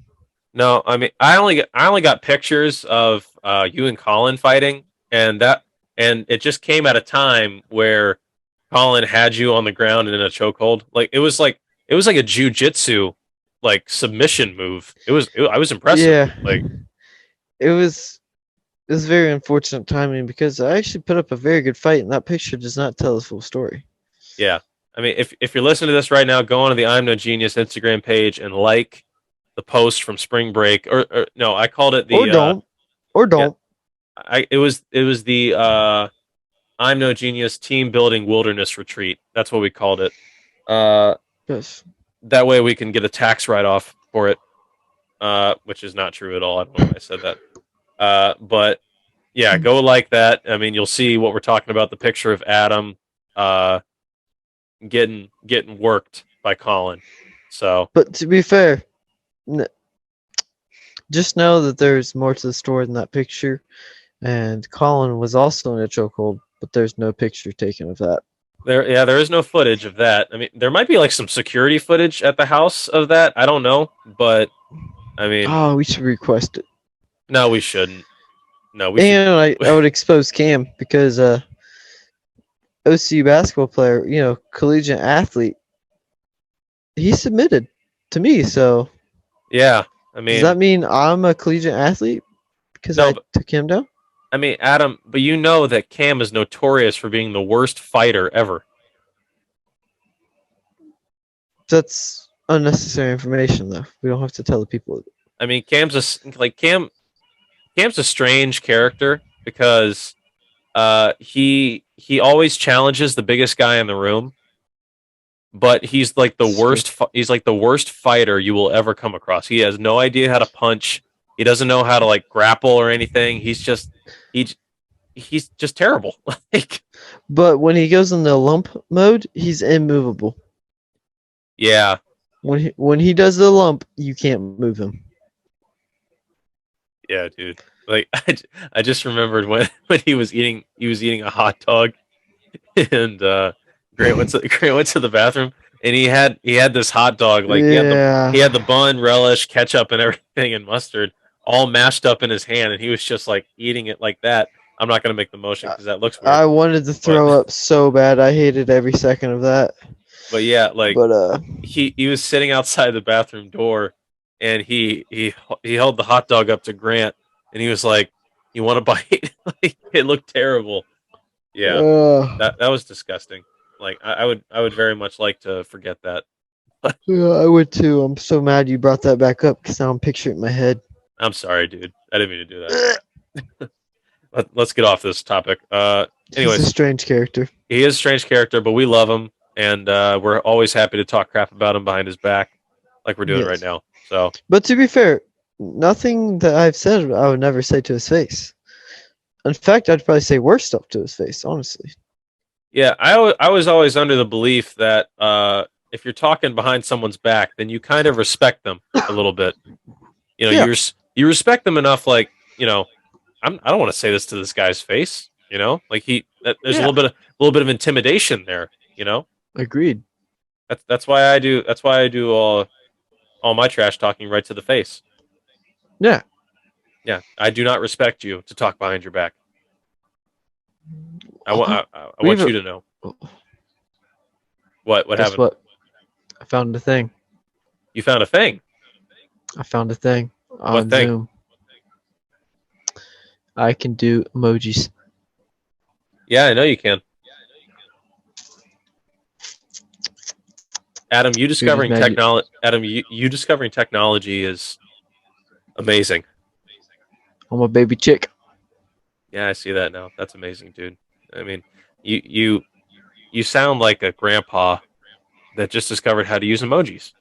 No, I mean I only got pictures of you and Colin fighting, and it just came at a time where Colin had you on the ground and in a chokehold. Like it was like a jujitsu like submission move. I was impressed. Yeah, like it was very unfortunate timing because I actually put up a very good fight, and that picture does not tell the full story. Yeah, I mean if you're listening to this right now, go onto the I'm No Genius Instagram page and like the post from spring break. Or no, I called it the or don't. Yeah, it was the I'm No Genius Team Building Wilderness Retreat. That's what we called it. Yes. That way we can get a tax write-off for it, which is not true at all. I don't know why I said that. But yeah, go like that. I mean, you'll see what we're talking about. The picture of Adam getting worked by Colin. So, but to be fair, just know that there's more to the story than that picture. And Colin was also in a chokehold, but there's no picture taken of that. There is no footage of that. I mean, there might be like some security footage at the house of that. I don't know, but I mean, we should request it. No, we shouldn't. No, we. And I would expose Cam because OCU basketball player, collegiate athlete, he submitted to me. So yeah, I mean, does that mean I'm a collegiate athlete because I took him down? I mean, Adam, but you know that Cam is notorious for being the worst fighter ever. That's unnecessary information, though. We don't have to tell the people. I mean, Cam's a strange character because he always challenges the biggest guy in the room, but he's like the worst. He's like the worst fighter you will ever come across. He has no idea how to punch. He doesn't know how to like grapple or anything. He's just terrible. But when he goes in the lump mode, he's immovable. Yeah. When he does the lump, you can't move him. Yeah, dude. Like I just remembered when he was eating a hot dog, and Grant went to the bathroom, and he had this hot dog like he had the bun, relish, ketchup, and everything, and mustard all mashed up in his hand, and he was just like eating it like that. I'm not gonna make the motion because that looks weird. I wanted to throw up so bad. I hated every second of that. But yeah, he was sitting outside the bathroom door, and he held the hot dog up to Grant, and he was like, "You want a bite?" Like, it looked terrible. Yeah, that was disgusting. Like I would very much like to forget that. Yeah, I would too. I'm so mad you brought that back up because now I'm picturing it in my head. I'm sorry, dude. I didn't mean to do that. Let's get off this topic. Anyways, he's a strange character. He is a strange character, but we love him, and we're always happy to talk crap about him behind his back, like we're doing right now. So, but to be fair, nothing that I've said I would never say to his face. In fact, I'd probably say worse stuff to his face, honestly. Yeah, I was always under the belief that if you're talking behind someone's back, then you kind of respect them a little bit. You know, Yeah. you respect them enough. Like, you know, I don't want to say this to this guy's face. You know, like there's Yeah. a little bit of intimidation there. You know, Agreed. that's why I do all my trash talking right to the face. Yeah. Yeah, I do not respect you to talk behind your back. I want We've- you to know. What Guess happened? what? I found a thing. You found a thing. I found a thing on thing? Zoom. I can do emojis. Yeah, I know you can. Adam, you discovering magic. technology. Adam, you discovering technology is amazing. I'm a baby chick. Yeah, I see that now. That's amazing, dude. I mean, you sound like a grandpa that just discovered how to use emojis.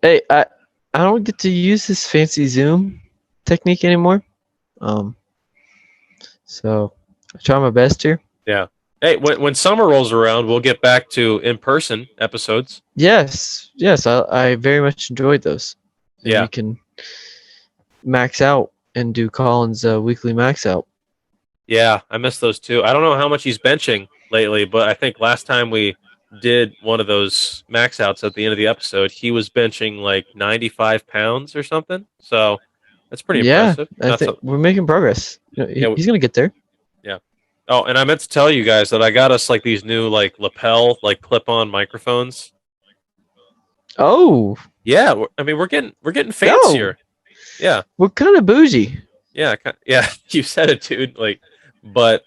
Hey, I don't get to use this fancy Zoom technique anymore. So I try my best here. Yeah. Hey, when summer rolls around, we'll get back to in-person episodes. Yes, I very much enjoyed those. And Yeah. we can max out and do Colin's weekly max out. Yeah, I miss those too. I don't know how much he's benching lately, but I think last time we did one of those max outs at the end of the episode, he was benching like 95 pounds or something. So that's pretty impressive. I Not think so- we're making progress. You know, Yeah, he's gonna get there. Oh, and I meant to tell you guys that I got us like these new like lapel like clip-on microphones. Oh, Yeah, we're getting fancier. Yeah, we're kind of bougie. yeah, yeah. You said it, dude. Like, but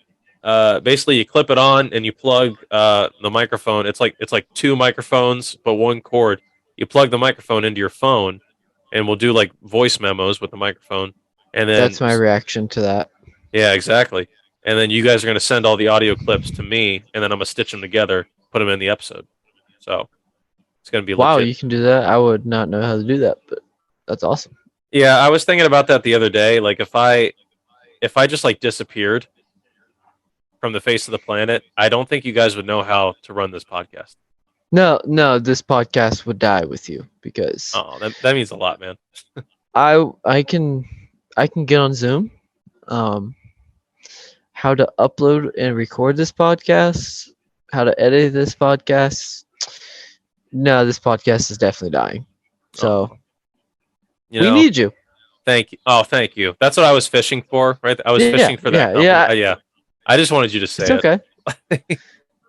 basically you clip it on and you plug the microphone. It's like two microphones but one cord. You plug the microphone into your phone, and we'll do like voice memos with the microphone. And then That's my reaction to that. yeah, exactly. And then you guys are gonna send all the audio clips to me, and then I'm gonna stitch them together, put them in the episode. So it's gonna be Wow, legit. you can do that. I would not know how to do that, but that's awesome. Yeah, I was thinking about that the other day. Like if I just like disappeared from the face of the planet, I don't think you guys would know how to run this podcast. No, this podcast would die with you because Oh, that means a lot, man. I can get on Zoom. How to upload and record this podcast, how to edit this podcast. No, this podcast is definitely dying. So You we know, need you. thank you. Oh, thank you. That's what I was fishing for, right? I was Yeah, fishing for that. yeah, compliment. Yeah. I just wanted you to say It's okay.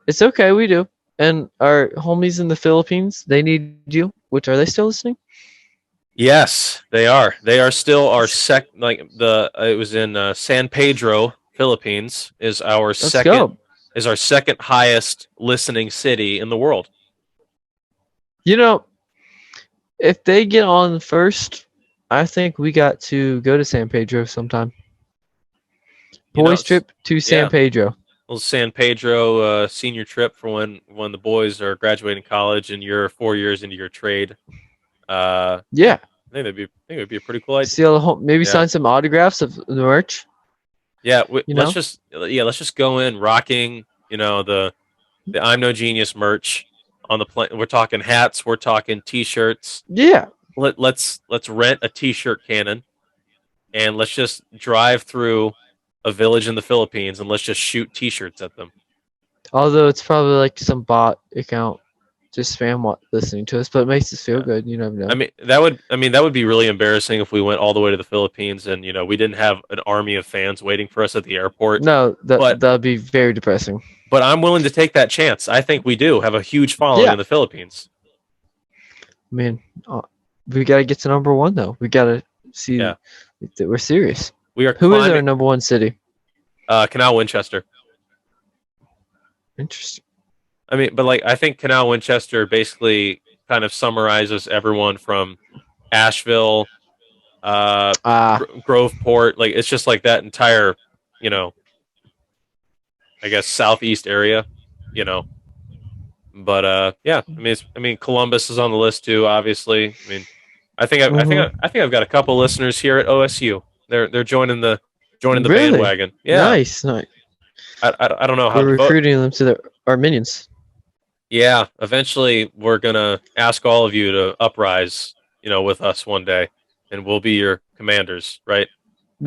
It's okay. We do. And our homies in the Philippines, they need you. Which are they still listening? Yes, they are. They are still our it was in San Pedro, Philippines, is our Let's second go. is our second highest listening city in the world. You know, if they get on first, I think we got to go to San Pedro sometime. You know, Boys trip to San yeah. Pedro. Little San Pedro senior trip for when the boys are graduating college and you're 4 years into your trade. Yeah. I think it'd be a pretty cool idea. See all the maybe Yeah. sign some autographs of the merch. Yeah, You let's know? just go in rocking, the I'm No Genius merch on the plane. We're talking hats, we're talking t-shirts. Yeah. Let's rent a t-shirt cannon and let's just drive through a village in the Philippines and let's just shoot t-shirts at them. Although it's probably like some bot account, just spam listening to us, but it makes us feel good. You never know. I mean that would be really embarrassing if we went all the way to the Philippines and we didn't have an army of fans waiting for us at the airport. no, but- that'd be very depressing. But I'm willing to take that chance. I think we do have a huge following Yeah. in the Philippines. I mean, we gotta get to number one though. We gotta see Yeah. that we're serious. We are Who is our climbing number one city? Canal Winchester. Interesting. I mean, but like I think Canal Winchester basically kind of summarizes everyone from Asheville, Groveport. Like it's just like that entire, I guess southeast area, But yeah, I mean Columbus is on the list too. Obviously, I mean, I think I've got a couple listeners here at OSU. They're joining the Really? bandwagon. Yeah, Nice. I don't know how We're to vote. recruiting them to our minions. Yeah, eventually we're gonna ask all of you to uprise, with us one day, and we'll be your commanders, right?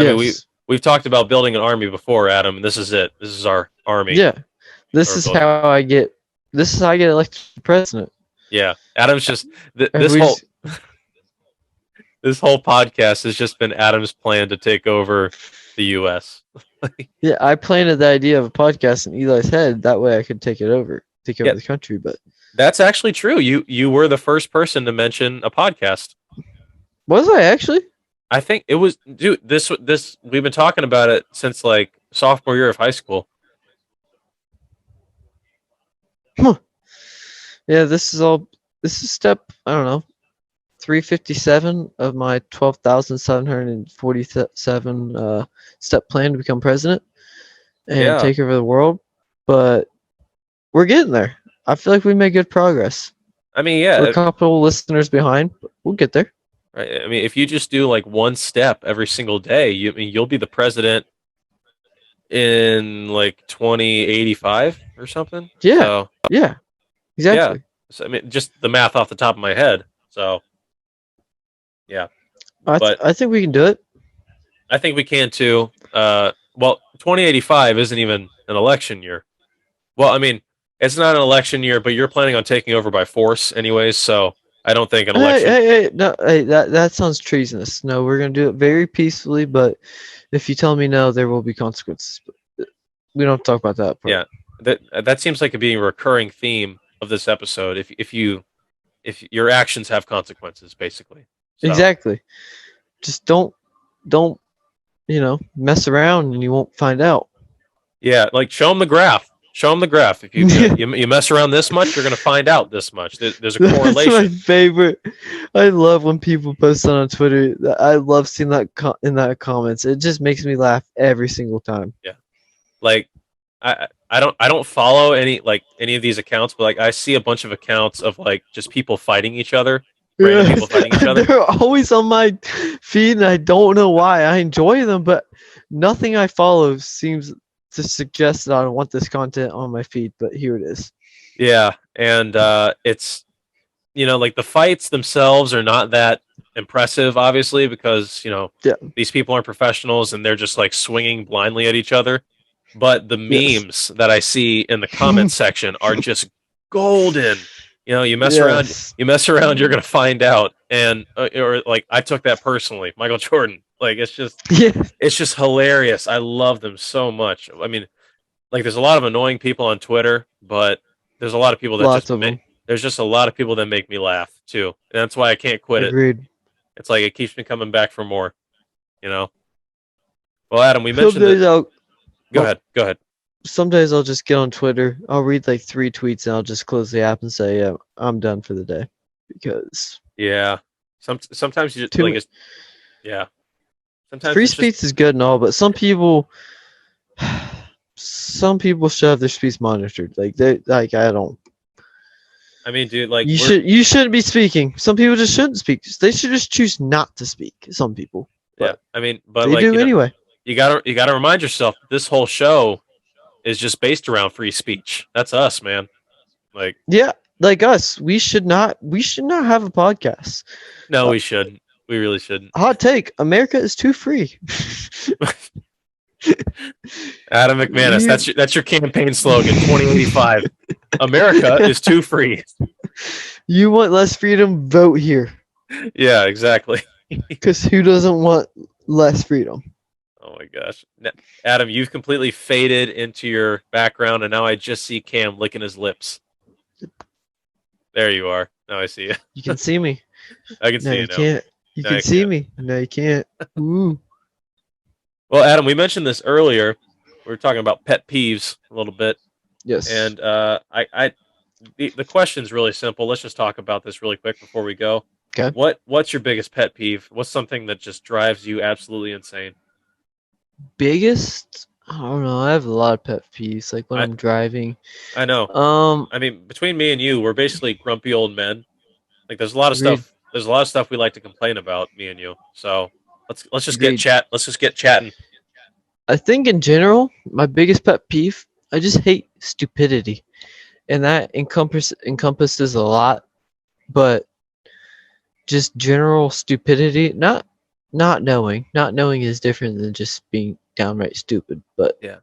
I mean, Yes. we've talked about building an army before, Adam, and this is it. This is our army Yeah. that This we're is building. how I get. This is how I get elected president. Yeah, Adam's just And this we whole just- this whole podcast has just been Adam's plan to take over the U.S. yeah, I planted the idea of a podcast in Eli's head. That way, I could take over Yeah. the country. But That's actually true. You were the first person to mention a podcast. was I actually? I think it was, dude. This we've been talking about it since like sophomore year of high school. Yeah, this is step, I don't know, 357 of my 12,747 step plan to become president and Yeah. take over the world. But we're getting there. I feel like we made good progress. I mean, yeah, We're a couple listeners behind, but we'll get there. right. I mean, if you just do like one step every single day, you'll be the president in like 2085 or something. Yeah. So, Yeah, exactly. so, I mean, just the math off the top of my head. So, but- I think we can do it. I think we can too. Well, 2085 isn't even an election year. Well, I mean, it's not an election year, but you're planning on taking over by force anyways, so I don't think an election. Hey, no, hey, that sounds treasonous. No, we're gonna do it very peacefully, but if you tell me no, there will be consequences. We don't talk about that part. Yeah. That seems like it being a recurring theme of this episode. If your actions have consequences, basically. So, Exactly. Just don't mess around and you won't find out. Yeah, like show them the graph. Show them the graph. If you mess around this much, you're gonna find out this much. There's a That's correlation. my favorite. I love when people post that on Twitter. I love seeing that in that comments. It just makes me laugh every single time. Like I don't follow any of these accounts, but like I see a bunch of accounts of like just people fighting each other. Random people fighting each other. They're always on my feed, and I don't know why. I enjoy them, but nothing I follow seems to suggest that I don't want this content on my feed. But here it is. Yeah, and it's like the fights themselves are not that impressive, obviously, because Yeah. these people aren't professionals and they're just like swinging blindly at each other. But the Yes. memes that I see in the comment section are just golden. You mess around, Yes. you're gonna find out. And or like I took that personally, Michael Jordan. Like it's just hilarious. I love them so much. I mean, like there's a lot of annoying people on Twitter, but there's a lot of people that Lots just of them. there's just a lot of people that make me laugh too. And that's why I can't quit it. Agreed. It's like it keeps me coming back for more. Well, Adam, we mentioned Some days that. I'll Go ahead. some days I'll just get on Twitter. I'll read like 3 tweets and I'll just close the app and say, yeah, I'm done for the day. Because Yeah. Sometimes you just Too like mu- it's yeah. Sometimes free it's just- speech is good and all, but some people should have their speech monitored. I don't. I mean, dude, like You shouldn't be speaking. Some people just shouldn't speak. They should just choose not to speak. Some people. yeah. I mean, but They like do anyway. you gotta remind yourself that this whole show is just based around free speech. That's us, man. Like, Yeah, like us. We should not have a podcast. no, we shouldn't. We really shouldn't. Hot take: America is too free. Adam McManus, that's your campaign slogan, 2085. America is too free. You want less freedom? Vote here. Yeah, exactly. Because who doesn't want less freedom? Oh my gosh, Adam, you've completely faded into your background, and now I just see Cam licking his lips. There you are. Now I see you. You can see me. I can No, see you you now. can't. You No, can I see can't. me. No, you can't. Ooh. Well, Adam, we mentioned this earlier. We were talking about pet peeves a little bit, Yes. and the question's really simple. Let's just talk about this really quick before we go. Okay. What's your biggest pet peeve? What's something that just drives you absolutely insane? Biggest? I don't know. I have a lot of pet peeves. Like when I- I'm driving. I know. I mean, between me and you, we're basically grumpy old men. Like, there's a lot of Agreed. stuff. There's a lot of stuff we like to complain about, me and you. So let's just Agreed. get chat. Let's just get chatting. I think in general, my biggest pet peeve, I just hate stupidity. and that encompasses a lot, but just general stupidity, not knowing. Not knowing is different than just being downright stupid, but Yeah.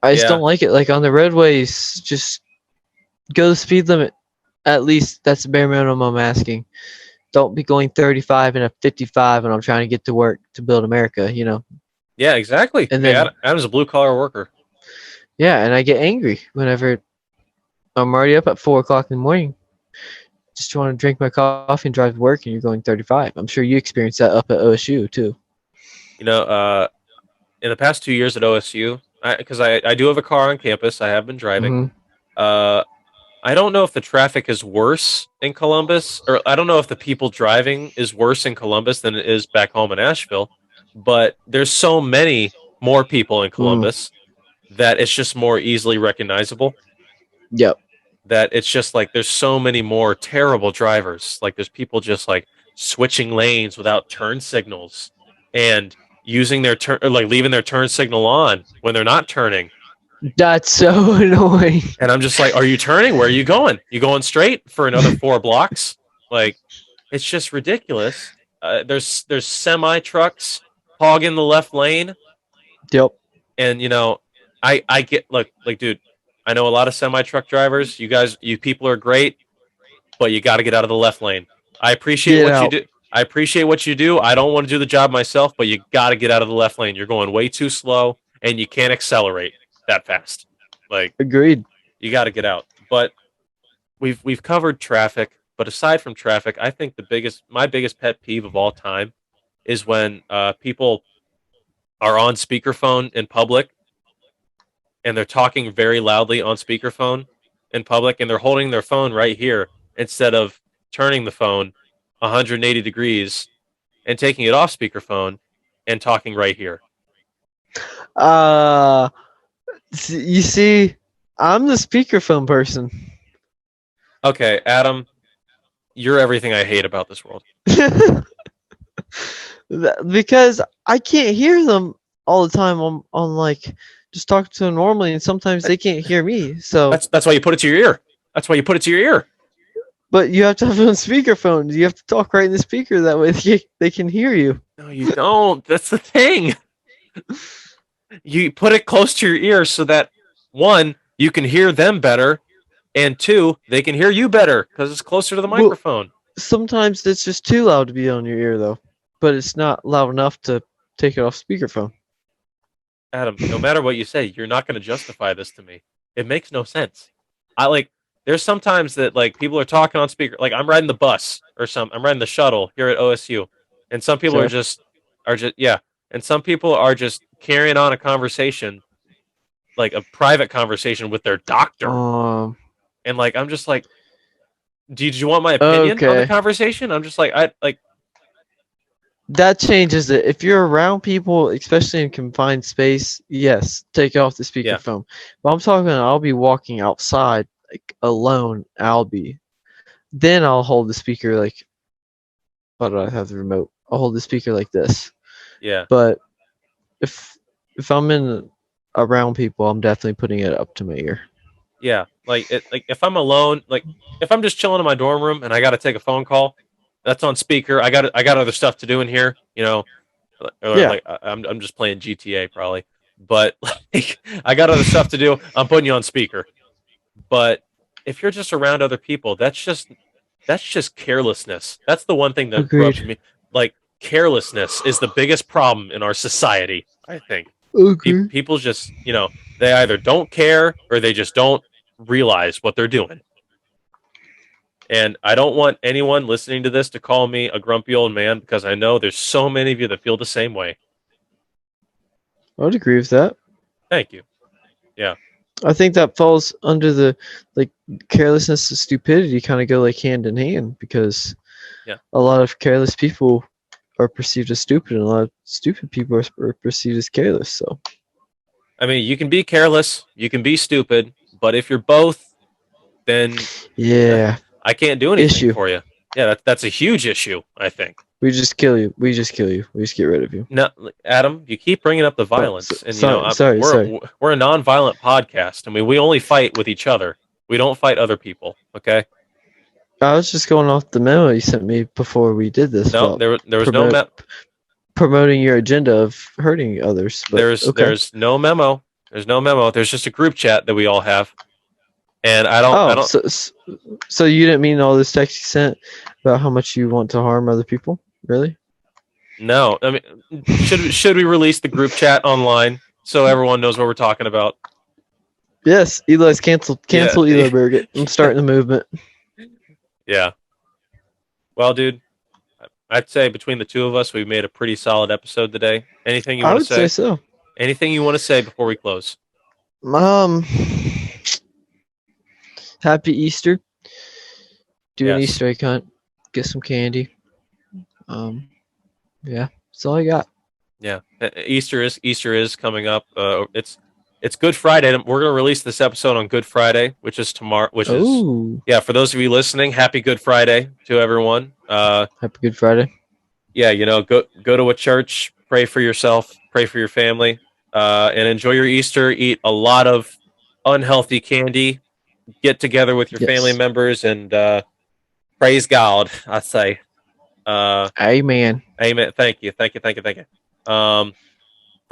I just Yeah. don't like it. Like on the roadways, just go the speed limit. At least that's the bare minimum I'm asking. Don't be going 35 and a 55 and I'm trying to get to work to build America, you know. Yeah, exactly. And Hey, then Adam's a blue collar worker. yeah, and I get angry whenever I'm already up at 4 o'clock in the morning. Just want to drink my coffee and drive to work, and you're going 35. I'm sure you experienced that up at OSU too. You know, in the past 2 years at OSU, because I do have a car on campus, I have been driving. Hmm. Uh, I don't know if the traffic is worse in Columbus, or I don't know if the people driving is worse in Columbus than it is back home in Asheville, but there's so many more people in Columbus that it's just more easily recognizable. Yep. That it's just like there's so many more terrible drivers. Like there's people just like switching lanes without turn signals and using their turn or like leaving their turn signal on when they're not turning. That's so annoying. And I'm just like, are you turning? Where are you going? You going straight for another 4 blocks? Like, it's just ridiculous. There's semi trucks hogging the left lane, Yep. and you know, I get like dude, I know a lot of semi truck drivers. You people are great, but you got to get out of the left lane. I appreciate Get what you out. do. I appreciate what you do. I don't want to do the job myself, but you got to get out of the left lane. You're going way too slow, and you can't accelerate that fast. Like, Agreed. you got to get out. But we've covered traffic, but aside from traffic, I think my biggest pet peeve of all time is when people are on speakerphone in public and they're talking very loudly on speakerphone in public and they're holding their phone right here instead of turning the phone 180 degrees and taking it off speakerphone and talking right here. You see, I'm the speakerphone person. Okay, Adam, you're everything I hate about this world. Because I can't hear them all the time on like just talking to them normally, and sometimes they can't hear me. So That's why you put it to your ear. That's why you put it to your ear. but you have to have it on speakerphone. You have to talk right in the speaker that way they can hear you. No, you don't. That's the thing. You put it close to your ear so that one, you can hear them better, and two, they can hear you better because it's closer to the Well- microphone. Sometimes it's just too loud to be on your ear though, but it's not loud enough to take it off speakerphone. Adam, no matter what you say, you're not going to justify this to me. It makes no sense. There's sometimes that like people are talking on speaker, like I'm riding the bus or I'm riding the shuttle here at OSU, and some people Sure. are just yeah, and some people are just carrying on a conversation, like a private conversation with their doctor, and like I'm just like, did you want my opinion on the Okay. conversation? I'm just like That changes it. If you're around people, especially in confined space, yes, take it off the Yeah. speakerphone. But I'm talking, I'll be walking outside like alone. Then I'll hold the speaker like. Why do I have the remote? I'll hold the speaker like this. yeah. But if I'm in around people, I'm definitely putting it up to my ear. Yeah, like if I'm alone, like if I'm just chilling in my dorm room and I got to take a phone call, that's on speaker. I got other stuff to do in here, you know. Or Yeah. like I'm just playing GTA probably, but like I got other stuff to do. I'm putting you on speaker. But if you're just around other people, that's just carelessness. That's the one thing that rubs Agreed. me. Like carelessness is the biggest problem in our society. I think. Okay. People just, you know, they either don't care or they just don't realize what they're doing. And I don't want anyone listening to this to call me a grumpy old man because I know there's so many of you that feel the same way. I would agree with that. Thank you. I think that falls under the like carelessness and stupidity kind of go like hand in hand because Yeah. a lot of careless people are perceived as stupid and a lot of stupid people are perceived as careless. So I mean, you can be careless, you can be stupid, but if you're both, then yeah, I can't do anything Issue. for you. Yeah, that's a huge issue, I think. We just kill you. We just kill you. We just get rid of you. No, Adam, you keep bringing up the violence, and sorry. we're a non-violent podcast. I mean, we only fight with each other. We don't fight other people. Okay? I was just going off the memo you sent me before we did this. No, about there was no promoting your agenda of hurting others. But, there's no memo. There's no memo. There's just a group chat that we all have, and I don't. So you didn't mean all this text you sent about how much you want to harm other people? Really? No, I mean, should we release the group chat online so everyone knows what we're talking about? Yes, Eli's canceled. Cancel Eli Burgett. I'm starting the movement. Yeah. Well, dude, I'd say between the two of us, we've made a pretty solid episode today. Anything you want to say? I would say so. Anything you want to say before we close? Happy Easter. Do an Yes. Easter egg hunt. Get some candy. Yeah, that's all I got. Yeah, Easter is coming up. It's Good Friday. We're gonna release this episode on Good Friday, which is tomorrow. For those of you listening, happy Good Friday to everyone. Happy Good Friday. Yeah, go to a church, pray for yourself, pray for your family, and enjoy your Easter. Eat a lot of unhealthy candy. Get together with your family members and praise God. I say. Amen. Amen. Thank you. From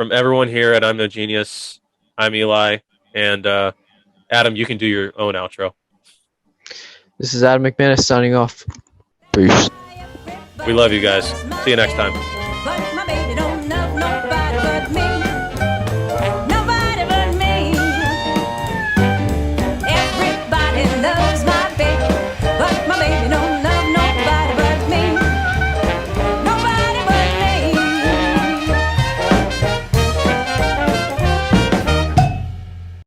everyone here at I'm No Genius, I'm Eli, and Adam, you can do your own outro. This is Adam McManus signing off. Peace. We love you guys. See you next time.